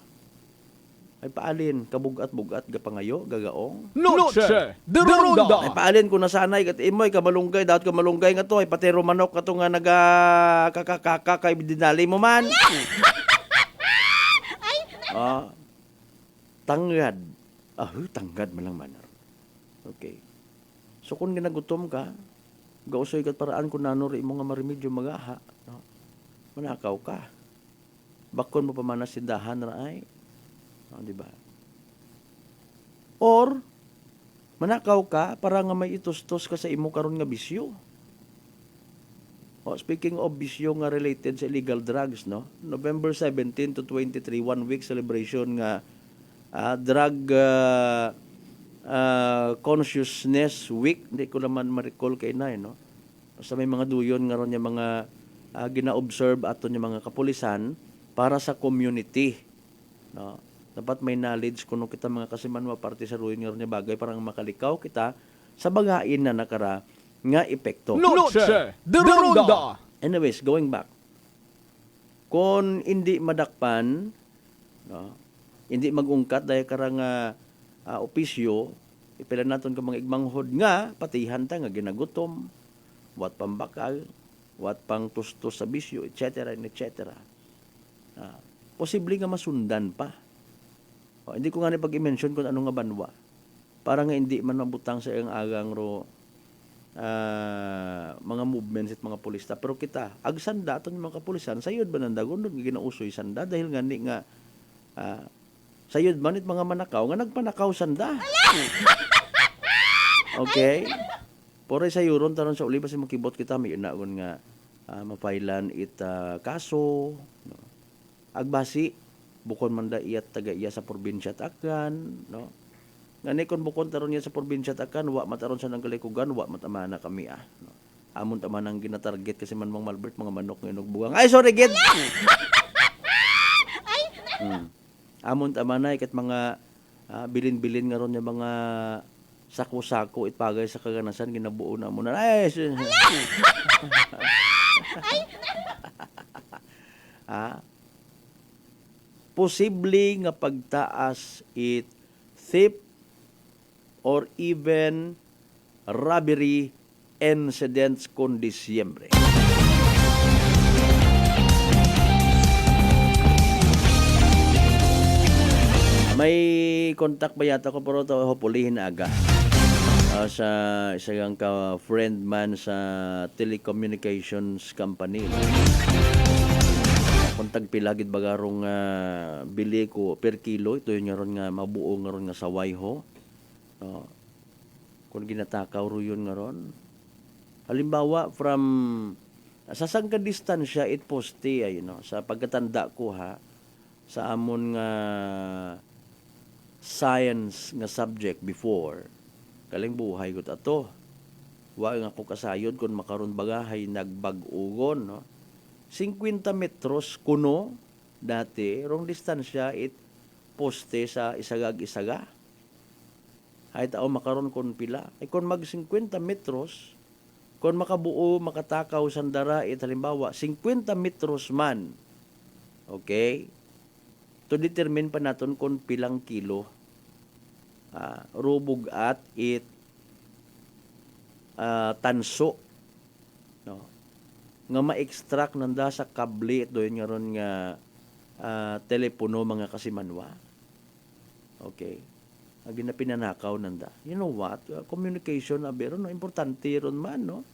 Ay paalin, kabugat-bugat, gapangayo, gagaong. Noche de Ronda. Ay paalin, kung nasanay, kat imoy, kamalunggay, dapat kamalunggay nga to, ay patero manok ka to nga nagkakakaka, kay dinali mo man. Tanggad. Tanggad malang manar. Okay. So kung ginagutom ka, gausoy kat paraan kung nanori mo nga marimedyo magaha, no? Manakaw ka. Bakon mo pa man sindahan ra ay. Di ba? Or manakaw ka para nga may itustos ka sa imo karon nga bisyo. Speaking of bisyo nga related sa illegal drugs, no? November 17 to 23, 1 week celebration nga drug consciousness week, hindi ko naman ma-recall kay na, no? Basta may mga duyon nga ron yung mga gina-observe aton yung mga kapulisan para sa community, no? Dapat may knowledge kuno kita mga kasimanwa parte sa ruin nga ron yung bagay parang makalikaw kita sa bagain na nakara nga epekto. Noche de Ronda. Anyways, going back. Kung hindi madakpan, no? Hindi magungkat dahil karang opisyo, ipilan natin ka mga igmanghod nga, patihan ta nga ginagutom, wat pambakal, wat pang tustos sa bisyo, etc. etc. Posible nga masundan pa. Hindi ko nga pag-i-mention kung ano nga banwa. Para nga hindi man mabutang sa iyang agang mga movements at mga pulista. Pero kita, agsanda aton yung mga kapulisan, sayod ba nandagon doon ginausoy sanda dahil nga ni nga sayod man it mga manakaw nga nagpanakaw sanda. Okay? Pore sa yuron taron sa uli basi makibot kita may inaon nga mapailan it kaso, no? Agbasi bukon man da iyat taga iya sa probinsya takan, no? Ngani kon bukon taron niya sa probinsya takan wa mataron sa nang kalikugan wa matamana kami no? Amon ta man ang ginatarget kasi man mang Malbert mga manok nga inugbugang. Ay sorry gid. Amon tamanay kat mga bilin-bilin nga ron yung mga sako-sako itpagay sa kaganasan ginabuo na mo na posible nga pagtaas it theft or even robbery incidents kon Disyembre. May contact ba yata ko pero ito hupulihin aga. Sa isang ka-friend man sa telecommunications company. Kung tagpilagid bagarong bili ko per kilo, ito yung nga ron nga mabuo nga ron nga sa wayho. No? Kung ginatakaw ro yun nga ron. Halimbawa, from sa sangka distansya, it poste, ay, no? Sa pagkatanda ko ha, sa amon nga science nga subject before, kaling buhay ko ato. Wa nga ko kasayod kung makaron bagahay nagbag-ugon, no? 50 metros kuno dati, rong distansya it poste sa isagag-isaga. Ay tao makaron kon pila. Ay kung mag 50 metros, kung makabuo, makatakaw sandara, it halimbawa, 50 metros man. Okay? To determine pa naton kung pilang kilo. Rubog at it tanso. No? Nga ma-extract nanda sa kable doon nga ron nga telepono mga kasimanwa. Okay. Agi na pinanakaw nanda. You know what? Communication abero no importante ron man no.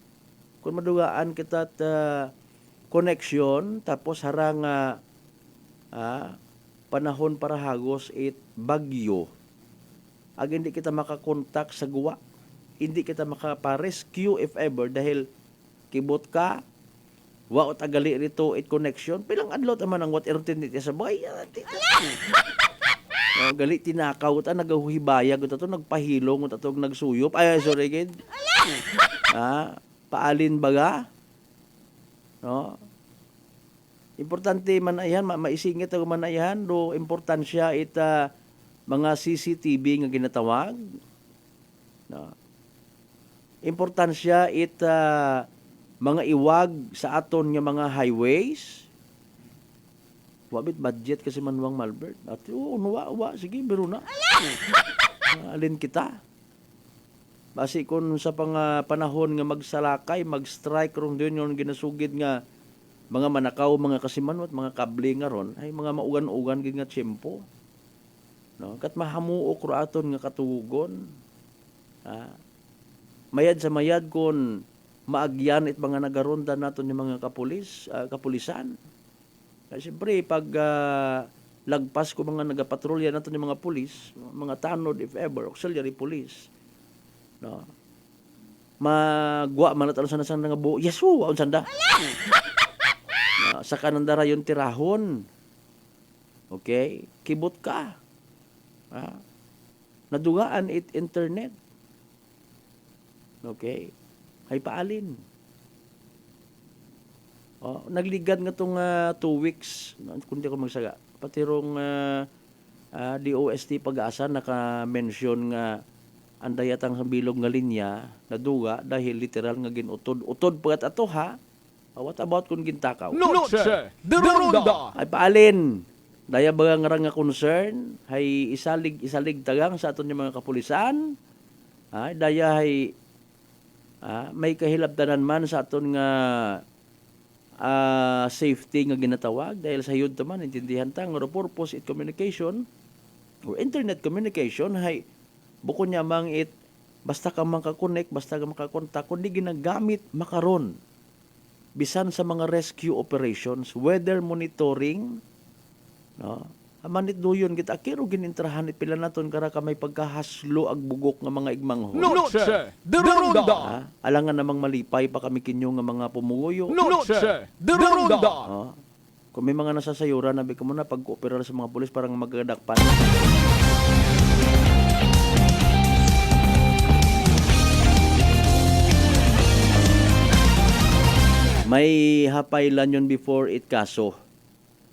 Kung madugaan kita at connection tapos harang panahon para hagos it bagyo. Agi hindi kita makakontak sa guwa. Hindi kita makapa-rescue if ever dahil kibot ka wa o tagali rito it connection pilang adlaw man ang what internet sa bay gali tinakaw ta nagahuhibaya gud ato nagpahilong gud ato nagsuyop ay sorry gid paalin baga no importante man ayan maisingit ang man ayan do importansya ita mga CCTV nga ginatawag no importansya ita mga iwag sa aton nga mga highways. Wabit budget kasi manwang Malbert. At sige, biro na. Alin kita. Basi kung sa panahon nga magsalakay, mag-strike ron doon yung ginasugid nga mga manakaw, mga kasimanwat, mga kable nga ron, ay mga maugan-ugan gid nga tiyempo. No? Kat mahamuok ro aton nga katugon. Mayad sa mayad kung maagyan it mga nagaronda naton yung mga kapulisan. Kasi siyempre, pag lagpas ko mga nagapatrolya naton yung mga pulis, mga tanod if ever, auxiliary police, no? Magwa man natin sa nga buo, yes, waon sanda. Sa kanandara yung tirahon. Okay? Kibot ka. Nadugaan it internet. Okay? Ay paalin. Nagligad nga itong 2 weeks, kundi ako magsaga, pati rong DOST Pag-asa naka-mention nga ang dayatang bilog nga linya naduga dahil literal nga ginutod pagat ato ha. What about kung gintakaw? Noche de Ronda. Ay paalin. Daya baga nga concern hay isalig tagang sa aton yung mga kapulisan. Ay daya hay may kahilabtanan man sa aton nga safety nga ginatawag dahil sa yun man intindihan ta nga purpose it communication or internet communication hay buko niya mang it basta ka makakonect, basta ka makakontak kundi ginagamit makaron bisan sa mga rescue operations, weather monitoring, no? Amanit doyon kita kiro ginintrahan it pila naton kara ka may pagkahaslo ag bugok nga mga igmangho. Noche de Ronda. Alangan namang malipay pa kami kinyo nga mga pumuguyo. Noche de Ronda. Kung may mga nasasayuran, nabi ka muna pag-cooperate sa mga pulis parang magdadakpan. May hapailan yun before it kaso.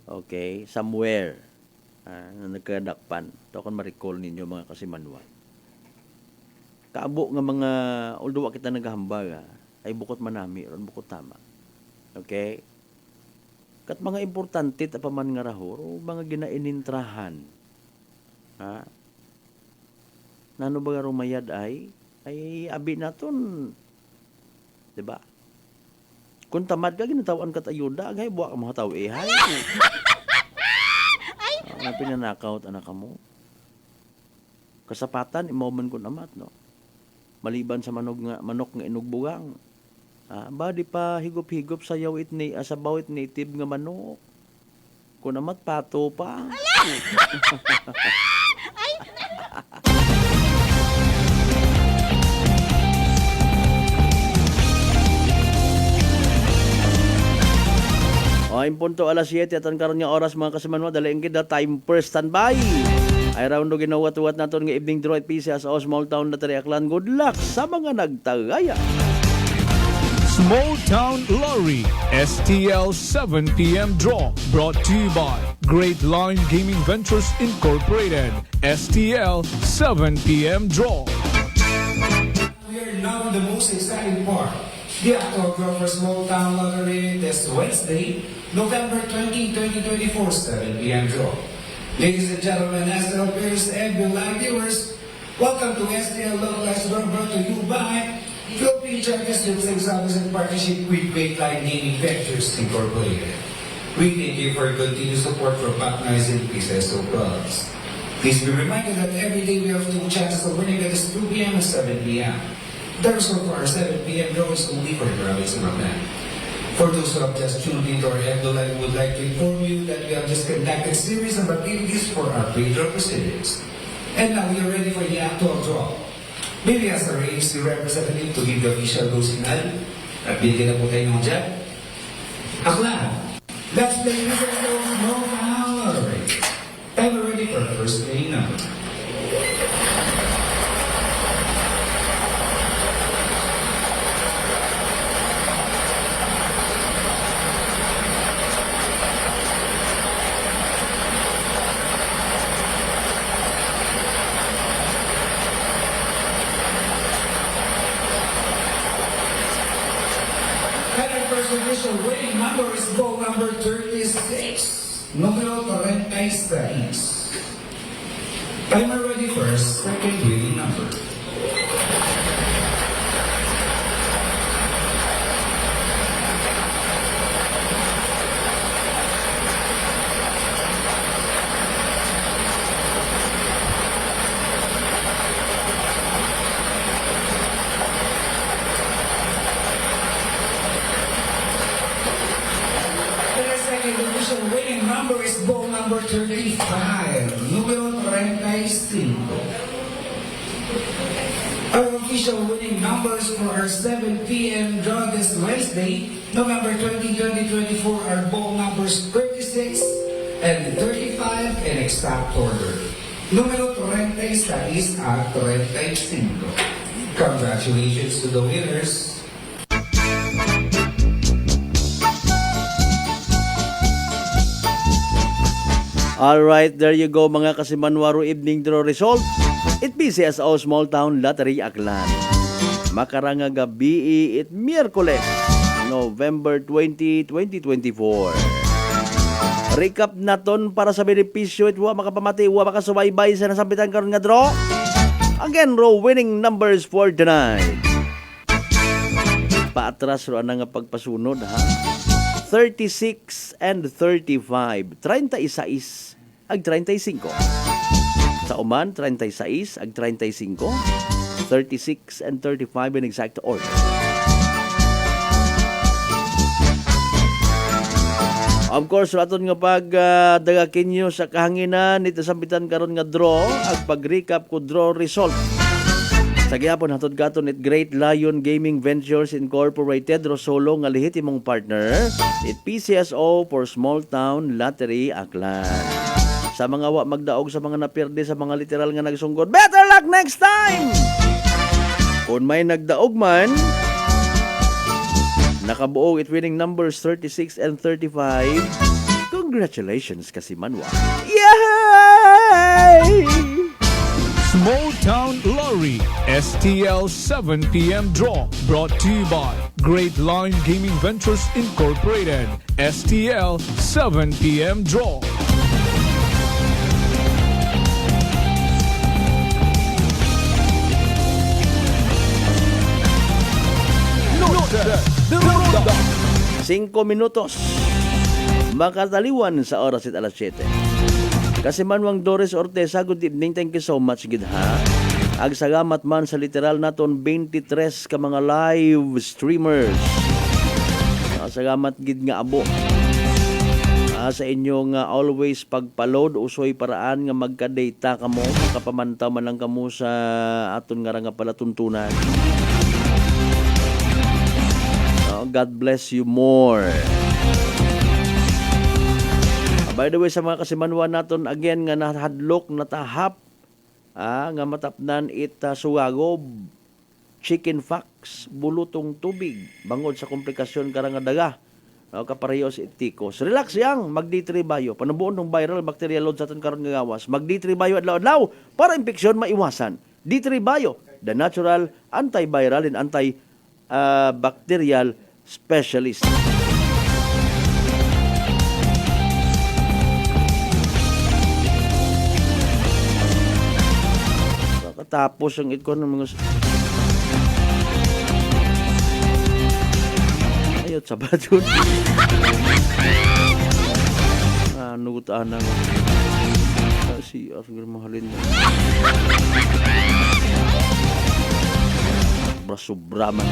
Okay? Somewhere. Na nagkadakpan. Ito akong ma-recall ninyo mga kasimanwa. Kaabo nga mga, although kita naghahambag, ay bukot manami, ron bukot tama. Okay? Kat mga importante tapaman nga rahor, o mga ginainintrahan. Nano ba nga rumayad ay abi naton, diba? Kung tamad ka, ginatawan ka ayuda, agay buwa ka mga tao, hay. Pinanakaw anak mo. kasapatan imo man kun amat no. Maliban sa manok nga inugbugang. Badi pa higop-higop sa yawit ni sa bawit native nga manok. Kun amat pato pa. Ang punto alas 7 at ang karon nga oras mga kasimanwa dali ang kita time per standby. Ay round do ginawat-wat naton nga evening draw at PC sa small town na tari Aklan. Good luck sa mga nagtagaya. Small Town Lottery STL 7 p.m. draw brought to you by Great Line Gaming Ventures Incorporated. STL 7 p.m. draw. We are now in the most exciting part. The actual draw for Small Town Lottery this Wednesday, November 20, 2024, 7 p.m. draw. Ladies and gentlemen, STL players and live viewers, welcome to STL Localized Draw brought to you by Philippine Champions Sales Office in partnership with Great Line Gaming Ventures Incorporated. We thank you for your continued support for patronizing PCSO products. Please be reminded that every day we have 2 chances of winning, that is 2 p.m. and 7 p.m. The result for our 7 p.m. draw is only for the province of Aklan. For those who have just tuned into our headline, we would like to inform you that we have just conducted a series of activities for our pre-draw proceedings. And now we are ready for the actual draw. Maybe as our agency representative to give the official go signal, at bigyan na po tayo ng dyan. Aklan, let's play this Small Town Lottery. Time we're ready for the first playing number. Official winning number is ball number 36. Numero 36. Timer ready first, second winning number. Winning number is ball number 35, numero 35. Our official winning numbers for our 7 p.m. draw this Wednesday, November 20, 2024 are ball numbers 36 and 35 in exact order. Numero 36 at 35. Congratulations to the winners. Alright, there you go mga kasimanwaro evening draw result. It PCSO Small Town Lottery Aklan. Makaranga gabi it Miyerkules, November 20, 2024. Recap naton para sa benepisyo it wa makapamati, wa makasubaybay sa nasambitan karon nga draw. Again, raw winning numbers for tonight. Paatras ro ana nga pagpasunod ha. 36 and 35. 36 ag 35. Sa uman, 36 ag 35. 36 and 35 in exact order. Of course, raton nga pag dagakin nyo sa kahanginan nito sambitan karon nga draw ag pag-recap ko draw result. Sa gihapon hatod katon it Great Lion Gaming Ventures Incorporated Rosolo nga lehitimong partner it PCSO for Small Town Lottery Aklan. Sa mga wa magdaog sa mga naperde sa mga literal nga nagsunggod, better luck next time. Kung may nagdaog man, nakabuo it winning numbers 36 and 35. Congratulations Kasimanwa. Yay! Small Town Lottery STL 7 p.m. draw brought to you by Great Line Gaming Ventures Incorporated. STL 7 p.m. draw. The Ronda. 5 minutos. Makataliwan sa oras at alas 7. Kasi Manwang Doris Orteza, good evening. Thank you so much, gid ha. Ag salamat man sa literal naton 23 ka mga live streamers. Salamat gid nga abo. Sa inyong always pagpaload usoy paraan nga magka-data kamo, makapamantaw man lang kamo sa aton nga palatuntunan. God bless you more. By the way, sa mga kasimanwa naton again nga nahadlok, natahap, nga matapnan suwagob, chicken fox, bulutong tubig, bangod sa komplikasyon karang nga daga. Kaparehos itikos. Relax yang, mag-D3 bio. Panabuon ng viral bacterial load sa aton karon nga gawas. Mag-D3 bio adlaw-adlaw para impeksyon maiwasan. D3 bio, the natural antiviral and antibacterial specialist. Tapos ang ikon ng mga ayot sa badun. Nugutaan na si Arthur mahalin na. Sobra man.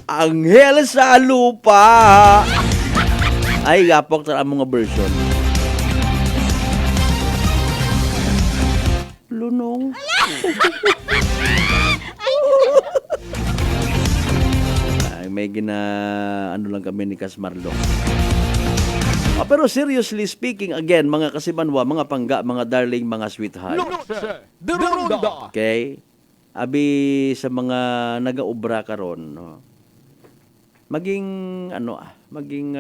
Anghel sa lupa. Ay, gapok tara mga version. Lunong. Ay, may ano lang kami ni Kasmarlong. Pero seriously speaking, again, mga kasimanwa, mga pangga, mga darling, mga sweetheart. Okay? Abi sa mga nagaubra karon, no? Maging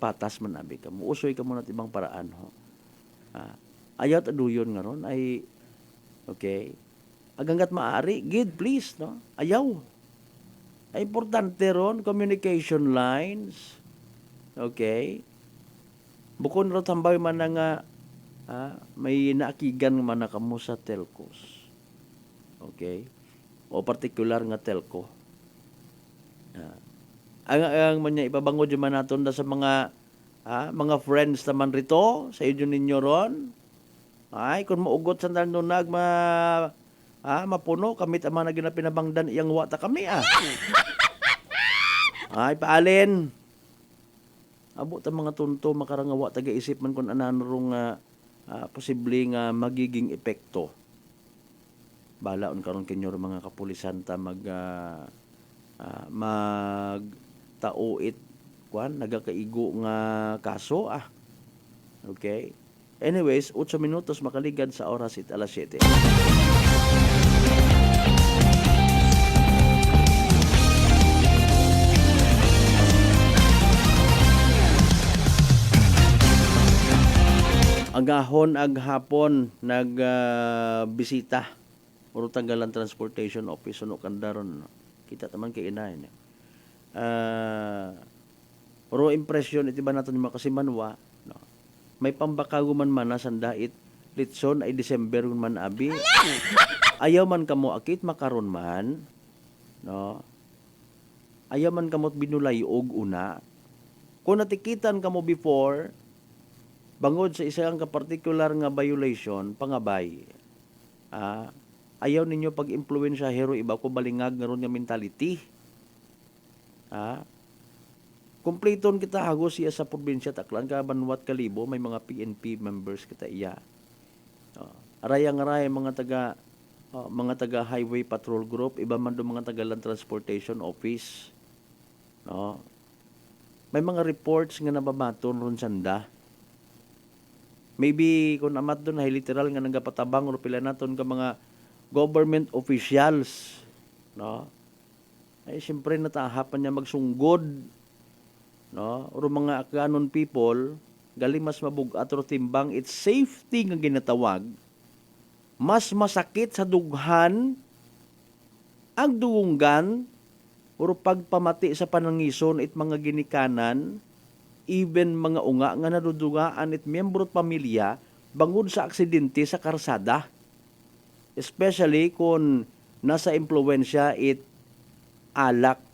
patas man abi ka. Muusoy ka muna at ibang paraan, ho. Ayaw taduyon nga ron ay okay. Aganggat maaari, gid please, no? Ayaw. Ay importante ron communication lines. Okay? Bukod ro tambay man nga may naakigan man na kamo sa telcos. Okay? O particular nga telco. Ang manya ipabangod yung man naton sa mga friends naman rito sa inyo ninyo ron. Ay kung maugot sa nunag mapuno kami tama na ginapinabangdan iyang wata kami Ay paalin. Abo ta mga tunto makarangawa taga-isip man kung ananurong posibleng magiging epekto. Balaon karon kinyo mga kapulisan ta magtauit nagakaigo nga kaso Okay. Anyways, 8 minutos makaligad sa oras alas 7. Agahon aghapon nagbisita puro tanggalan transportation office no kandaron kita taman kay inahin puro impresyon iti ba naton mga kasimanwa no? May pambakago man sandait litson ay December man abi ayaw man kamo akit makaron man no ayaw man kamot binulay og una kung natikitan kamo before bangod sa isang ka-particular nga violation, pangabay, ayaw ninyo pag-impluensya hero iba ko balingag nga ron nga mentality. Kompleton kita hagos siya sa probinsya taklan ka banwat kalibo may mga PNP members kita iya. Arayang-aray mga taga highway patrol group, iba man do mga taga land transportation office. No? May mga reports nga nababaton ron sanda. Maybe kung amat doon ay literal nga nagapatabang o pila naton ka mga government officials, no? Ay siyempre natahapan niya magsunggod, no? O mga kanon people galing mas mabugat o timbang it's safety nga ginatawag. Mas masakit sa dughan ang dunggan o pagpamati sa panangison it mga ginikanan. Even mga unga nga nadudugaan it miyembro at pamilya bangod sa aksidente sa karsada. Especially kung nasa impluensya it alak.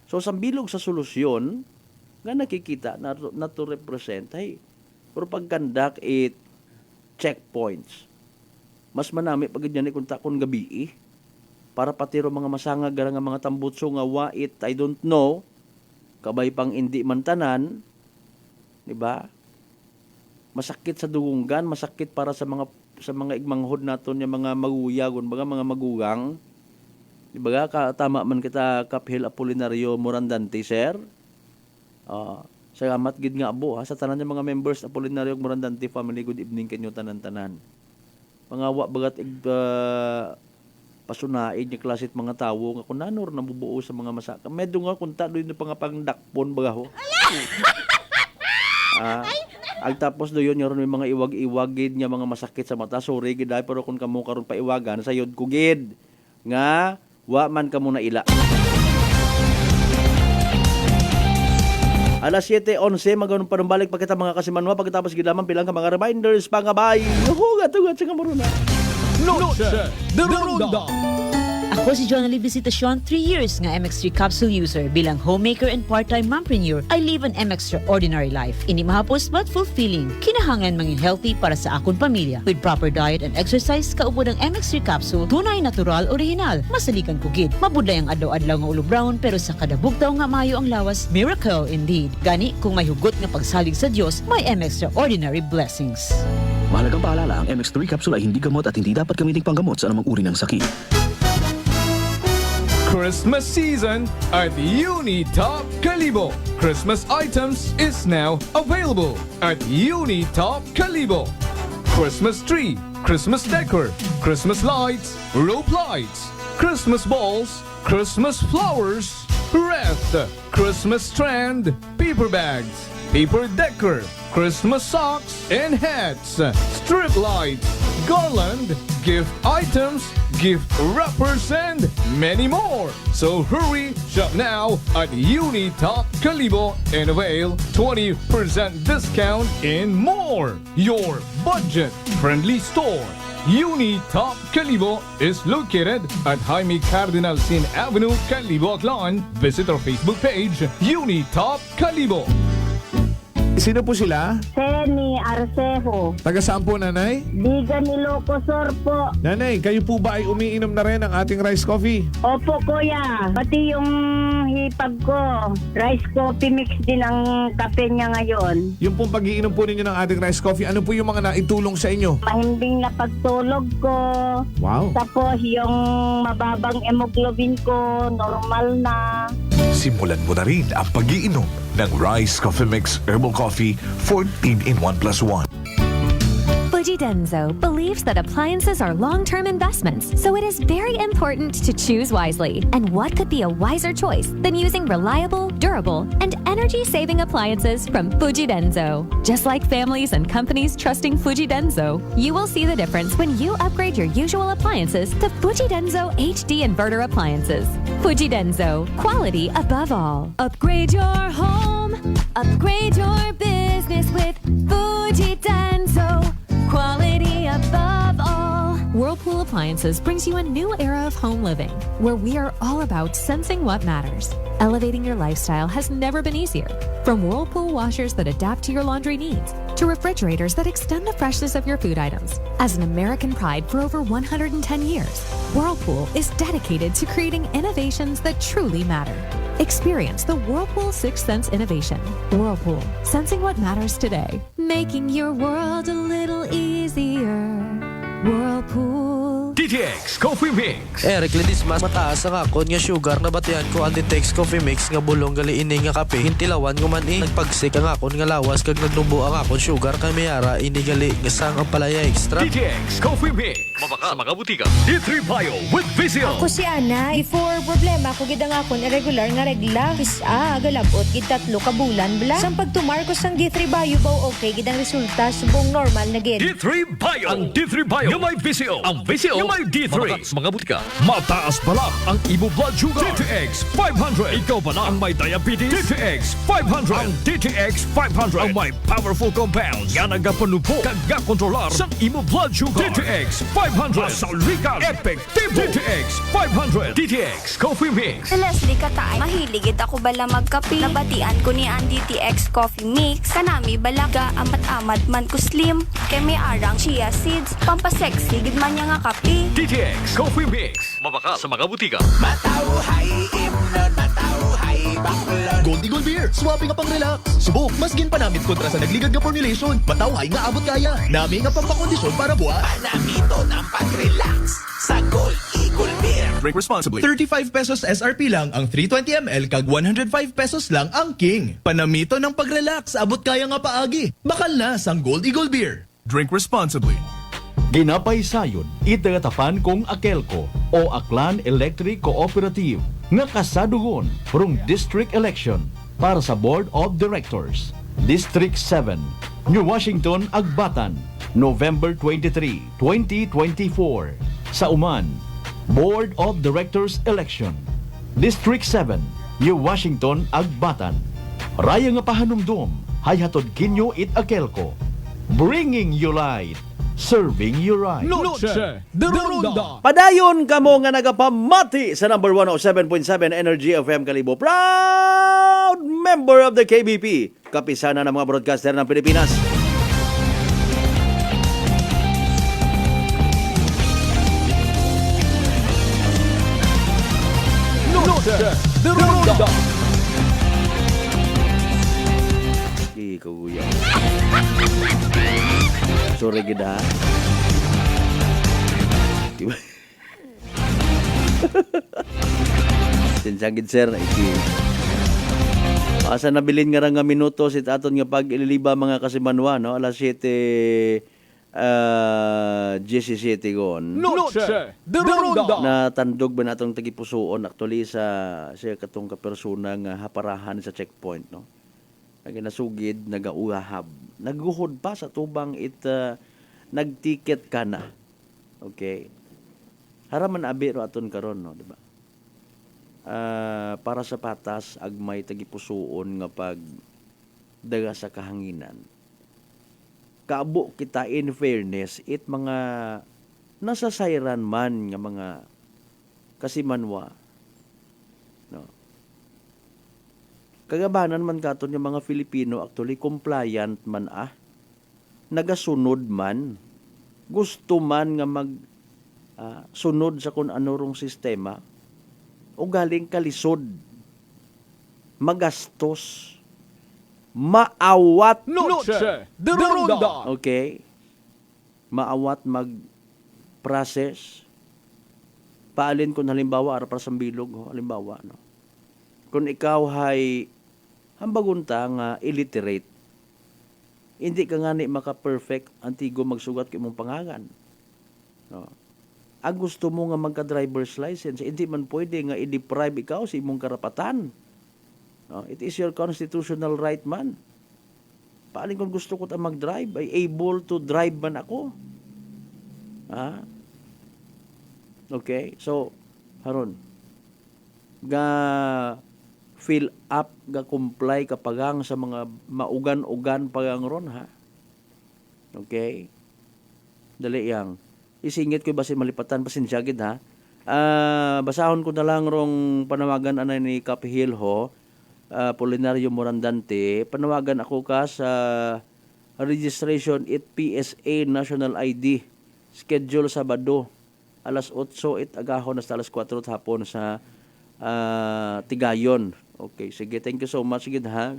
So, sambilog sa solusyon, nga nakikita na to represent, hey, pero pag-conduct it checkpoints, mas manami pag ganyan kung takon gabi para patiro mga masangag nga mga tambutso nga wait, I don't know, kabay pang hindi man tanan, di ba? Masakit sa dugunggan, masakit para sa mga igmanghod naton yung mga maguyagon, mga magugang. Di ba tama man kita Kaphil Apolinario Morandante, sir? Salamat gid nga abo sa tanan ng mga members Apolinario Morandante family, good evening kanyo tanan-tanan. Pangawa bagat pasunaid niya klasit mga tawo nga kunanor nabubuo sa mga masaka. Medyo nga kunta doon yung pangdakpon bagaho. Ag tapos doon yung mga iwag-iwagid niya mga masakit sa mata. Sorry gid pero kung kamo karon pa iwagan sayod ko gid nga wa man kamo na ila. Alas 7:11 magano'n pa balik pa kita mga kasimanwa pagkatapos gidaman bilang ka mga reminders pangabay. Hugat sa kamuruna. Noche de Ronda. Ako si Jonalie Visitacion, 3 years nga MX3 capsule user. Bilang homemaker and part-time mompreneur, I live an extraordinary life. Ini mahapos but fulfilling. Kinahanglan mangin healthy para sa akong pamilya. With proper diet and exercise, kaubod ang MX3 capsule, tunay, natural, original. Masalikan ko gid. Mabudlay ang adlaw-adlaw nga ulo brown, pero sa kada bugtaw nga mayo ang lawas, miracle indeed. Gani, kung may hugot nga pagsalig sa Dios, may extraordinary blessings. Mahalagang paalala, ang MX3 capsule ay hindi gamot at hindi dapat gamiting panggamot sa anumang uri ng sakit. Christmas season at Unitop Calibo. Christmas items is now available at Unitop Calibo. Christmas tree, Christmas decor, Christmas lights, rope lights, Christmas balls, Christmas flowers, wreath, Christmas strand, paper bags, paper decor, Christmas socks and hats, strip lights, garland, gift items, gift wrappers, and many more. So hurry, shop now at Unitop Calibo and avail 20% discount and more. Your budget-friendly store. Unitop Calibo is located at Jaime Cardinal Sin Avenue, Calibo, Aklan. Visit our Facebook page, Unitop Calibo. Sino po sila? Seni Arcejo. Taga saan po, nanay? Bigan Ilocosur po. Nanay, kayo po ba ay umiinom na rin ng ating rice coffee? Opo, kuya. Pati yung hipag ko, rice coffee mix din ang kape niya ngayon. Yung pong pag-iinom po ninyo ng ating rice coffee, ano po yung mga naitulong sa inyo? Mahimbing na pagtulog ko. Wow. Tapos yung mababang hemoglobin ko, normal na. Simulan mo na rin ang pag-iinom ng Rice Coffee Mix Herbal Coffee 14 in 1 plus 1. Fujidenzo believes that appliances are long-term investments, so it is very important to choose wisely. And what could be a wiser choice than using reliable, durable, and energy-saving appliances from Fujidenzo? Just like families and companies trusting Fujidenzo, you will see the difference when you upgrade your usual appliances to Fujidenzo HD inverter appliances. Fujidenzo, quality above all. Upgrade your home, upgrade your business with Fujidenzo. Quality above all. Whirlpool Appliances brings you a new era of home living, where we are all about sensing what matters. Elevating your lifestyle has never been easier. From Whirlpool washers that adapt to your laundry needs, to refrigerators that extend the freshness of your food items. As an American pride for over 110 years, Whirlpool is dedicated to creating innovations that truly matter. Experience the Whirlpool Sixth Sense innovation. Whirlpool, sensing what matters today. Making your world a little easier. Whirlpool. DTX Coffee Mix. Eric Ledis mas mataas ang akon nga sugar na batian ko ang DTX Coffee Mix nga bulong gali ini nga kape. Hintilawan ko man nagpagsik ang akon nga lawas kag nagnubo ang akon sugar kay mayara ini gali nga sang ang palaya extra. DTX Coffee Mix. Mabaka sa mga butika. D3 Bio with Vizio. Ako si Ana. Before problema ko gid ang akon irregular nga regla. Isa galabot gid 3 ka bulan bla. Sang pagtumar ko sang D3 Bio baw okay gid ang resulta subong normal na gid. D3 Bio. Ang D3 Bio nga may Vizio. Ang Vizio nga may D3 D3 sa mga butika. Mataas bala ang imo blood sugar. DTX 500. Ikaw ba na ang may diabetes? DTX 500. Ang DTX 500 ang may powerful compounds nga nagapanubo kag kontrolar sa imo blood sugar. DTX 500. Masalikan. Epektibo. DTX 500. DTX Coffee Mix. Si Leslie Katay, mahiligid ako bala magkape. Nabatian ko ni ang DTX Coffee Mix. Kanami balaga amat-amat man ko slim. Kay may arang chia seeds. Pampasexy, gid man niya nga kape. DTX Coffee Mix. Mabaka sa mga butika. Matauhay, imnon, matauhay, bakulod. Gold Eagle Beer, swabe nga pang relax. Subok, mas ginpanamit kontra sa nagligad nga formulation. Matauhay nga abot kaya. Nami nga pampakondisyon para buhat. Panamito ng pag-relax sa Gold Eagle Beer. Drink responsibly. 35 pesos SRP lang ang 320 ml kag 105 pesos lang ang King. Panamito ng pag-relax, abot kaya nga paagi. Bakal na sang Gold Eagle Beer. Drink responsibly. Ginapay sayon, itagatapan kong Akelco o Aklan Electric Cooperative nga kasadugon rong district election para sa Board of Directors. District 7, New Washington, Agbatan, November 23, 2024. Sa Uman, Board of Directors Election. District 7, New Washington, Agbatan. Raya nga pahanumdum, hayhatod kinyo it Akelco. Bringing you light. Serving you right. Noche de Ronda. Padayon kamo nga nagapamati sa number 107.7 Energy FM Kalibo. Proud member of the KBP. Kapisana ng mga broadcaster ng Pilipinas. Noche de Ronda. Ikaw, kuya. Sorry, gida. Diba? Sinsagid, sir. Asa nabilin nga nga minuto sit aton nga pag ililiba mga kasimanwa, no? Alas 7 17 gon. Noche de Ronda. Na tandog ba natong tagipusoon actually sa siya katong kapersona nga haparahan sa checkpoint, no? Naginasugid, nagauhahab. Naguhod pa sa tubang nagtiket ka na. Okay? Haraman abiro aton karon, no, di ba? Para sa patas agmay tagipusoon nga pag daga sa kahanginan. Kaabo kita in fairness it mga nasasayran man nga mga kasimanwa. No. Kagabanan man katon yung mga Filipino actually compliant man nagasunod man, gusto man nga sunod sa kung ano rong sistema o galing kalisod, magastos, maawat. Noche de Ronda. Okay? Maawat mag-process. Paalin kung halimbawa, para sa bilog, halimbawa, no? Kung ikaw ay hambagunta nga illiterate, hindi ka nga ni maka-perfect antigo magsugat kay mong pangangan. No? Ang gusto mo nga magka-driver's license, hindi man pwede nga i-deprive ikaw sa imong karapatan. No? It is your constitutional right man. Paaling kung gusto ko ta mag-drive, ay able to drive man ako. Okay? So, haron, ga fill up, ga comply kapagang sa mga maugan-ugan pagang ron, ha? Okay? Dali yang. Isingit ko ba si malipatan pasinsyagid, ha? Basahon ko na lang rong panawagan anay ni Kapihil ho, Polinario Morandante. Panawagan ako ka sa registration at PSA National ID. Schedule Sabado, alas 8 agahon hasta alas 4 hapon sa Tigayon. Okay, sige, thank you so much. Sige, ha?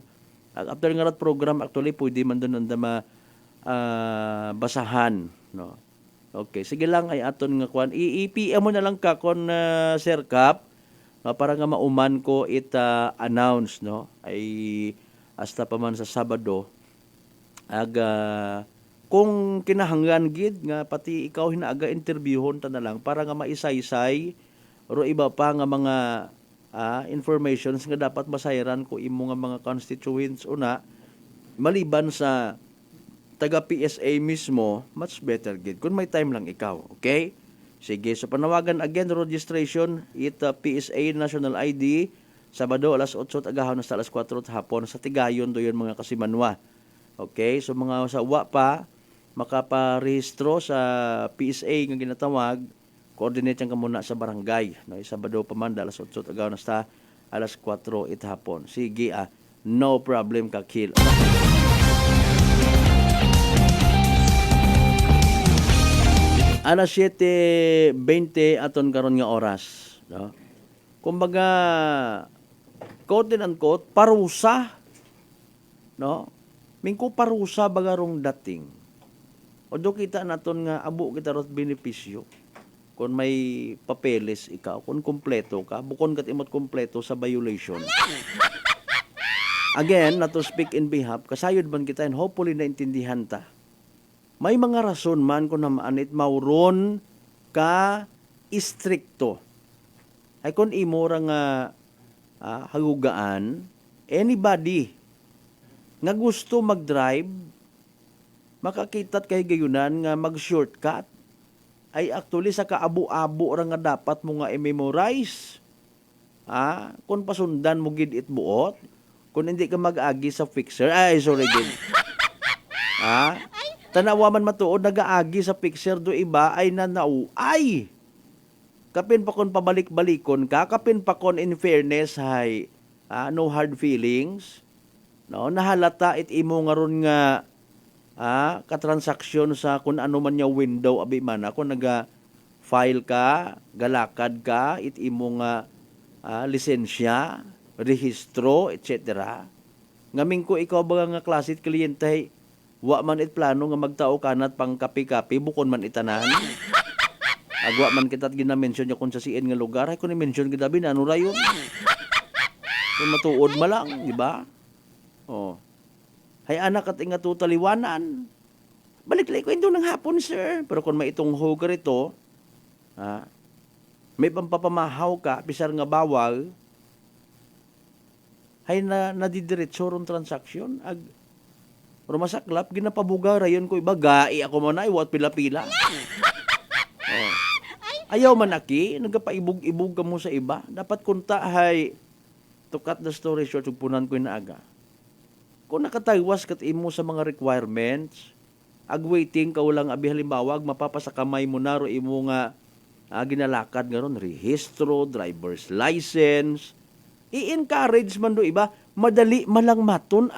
After nga rat program, actually, pwede man doon nanda basahan. No? Okay, sige lang, ay aton nga kwan. I-PM mo na lang ka kon Sir Cap, para nga mauman ko announce, no? Ay hasta pa man sa Sabado. Kung kinahanglan gid nga pati ikaw hinaaga interviewon ta na lang para nga maisaysay ro iba pa nga mga informations nga dapat masayran ko imo nga mga constituents una maliban sa taga PSA mismo, much better gid kung may time lang ikaw, okay? Sige, so panawagan again, registration, PSA National ID, Sabado, alas 8 agahon hasta alas 4 hapon sa Tigayon, doon mga kasimanwa. Okay, so mga sa uwa pa, makaparehistro sa PSA nga ginatawag, coordinate yan ka muna sa barangay. No, Sabado pa man, alas 8 agahon hasta alas 4 hapon. Sige, no problem ka, Kill. Alas 7:20 aton karon nga oras, no? Kumbaga quote and unquote parusa, no? Mingko parusa bagarong dating. Odo kita naton nga abo kita rot benepisyo. Kung may papeles ikaw, kung kompleto ka, bukon kat imot kompleto sa violation. Again, not to speak in behalf, kasayod man kita and hopefully naintindihan ta. May mga rason man kung namaanit mauron ka istrikto. Ay kung imo ra nga hagugaan, anybody nga gusto mag-drive, makakita't kay gayunan nga mag-shortcut, ay actually sa kaabo-abo ra nga dapat mo nga i-memorize. Kung pasundan mo gid it buot, kung hindi ka mag-agi sa fixer, tanawa man matuod nagaagi sa fixer do iba ay nanauay. Kapin pa kon pabalik-balikon ka, kapin pa kon in fairness hay no hard feelings. No, nahalata it imo nga ron nga katransaksyon sa kung ano man nya window abi man ako naga-file ka, galakad ka, it imo nga lisensya, rehistro, etc. Ngaming ko ikaw ba nga klasit kliyente wa man it plano nga magtao kanat pang kapi-kapi bukon man itanan. Agwa man kita't gina-mention niya kung sa siin nga lugar ay kung i-mention kita bin ano rayon. Kung matuod ma lang, di ba? Oh. Hay anak at inga tutaliwanan. Balik-lay ko ito ng hapon, sir. Pero kung may itong hogar ito, may pampapamahaw ka, pisar nga bawal, hay nadidiretso ron transaksyon. Rumasaklap, ginapabuga rayon ko iba, gai ako man ay, wat pila-pila. Oh. Ayaw man aki, nagapaibog-ibog ka mo sa iba. Dapat kunta hay, to cut the story short, punan ko inaaga. Kung nakataywas kat imo sa mga requirements, waiting ka walang abi halimbawa, mapapasakamay mo na ro imo nga ginalakad nga ron, rehistro, driver's license, i-encourage man do iba, madali malang maton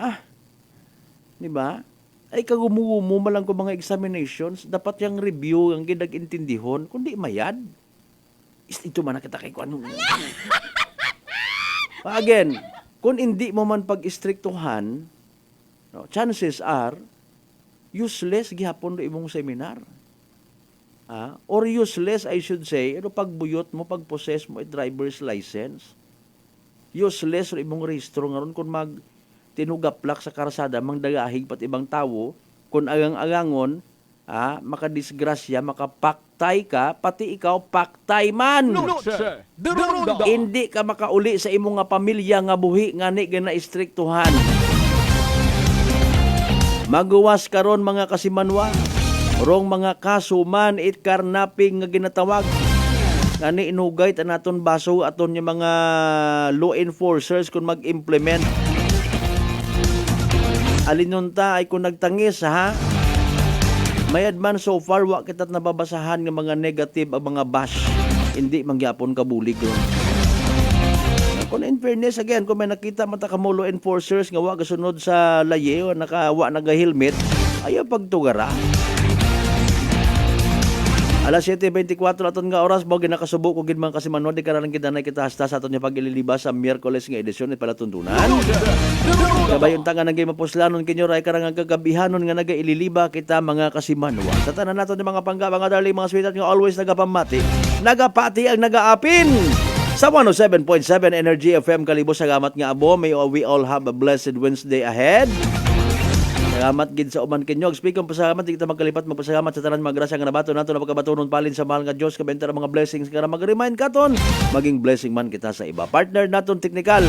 di ba? Ay kagumumo malang ko mga examinations, dapat yung review ang gidag-intindihon, kundi mayad. Ito man nakita kay ko ano. Again, kung hindi mo man pag-istriktuhan, no, chances are, useless gihapon do imong seminar. Or useless, I should say, pagbuyot mo, pag-possess mo driver's license. Useless or imong rehistro nga ron kung tinugaplak sa karasada, mangdagahig pat ibang tawo, kung agang-agangon, makadisgrasya, makapaktay ka, pati ikaw paktay man. Hindi ka makauli sa imong nga pamilya nga buhi nga ni gana istriktuhan. Maguwas karon mga kasimanwa, rong mga kaso man it karnaping nga ginatawag. Ngani inugay tanaton baso aton yung mga law enforcers kung mag-implement. Alinunta ay kung nagtangis mayad man so far wa kitat nababasahan ng mga negative ang mga bash, hindi mangyapon kabulig ron. Kung in fairness again, kung may nakita mata ka mo law enforcers nga wa kasunod sa laye o wa naga-helmet, ayaw pagtugara. Alas 7:24 aton nga oras bao ginakasubo ko gid man kasi manod di karalang kidanay kita hasta sa aton nya pag-ililiba sa Miyerkules nga edisyon ni palatuntunan. Kabayon tanga nagay mapuslanon kinyo ray karang gagabihanon nga nagaililiba kita mga kasimanwa. Sa tanan naton mga pangga mga darling mga sweetheart nga always nagapamati. Nagapati ang nagaapin. Sa 107.7 Energy FM Kalibo, salamat nga abo. May we all have a blessed Wednesday ahead. Salamat gid sa uman kinyog. Speaking of pasalamat, di kita magkalipat magpasalamat sa tanan mga grasya nga nabato nato na pagkabatunon palin sa mahal nga Dios kabenta ang mga blessings nga mag-remind katon maging blessing man kita sa iba. Partner naton teknikal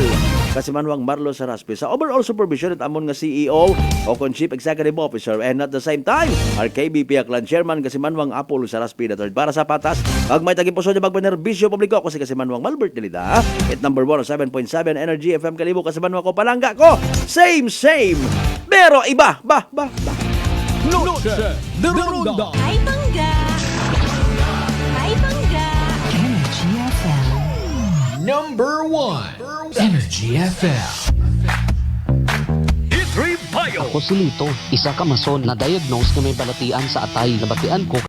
Kasimanwang Marlo Saraspe sa overall supervision at amon nga CEO o Chief Executive Officer and at the same time RKBP Aklan Chairman Kasimanwang Apollo Saraspe III para sa patas pag may taging puso niya magbenerbisyo publiko ako si Kasimanwang Malbert Delida at number 107.7 Energy FM Kalibo Kasimanwang ko palangga ko same pero iba ba Noche de Ronda. Ay, bangga! Ay, bangga! Energy FM. Number 1. Energy FM. E3 Bio. Ako si Lito, isa ka mason na diagnose na may balatian sa atay. Nabatian ko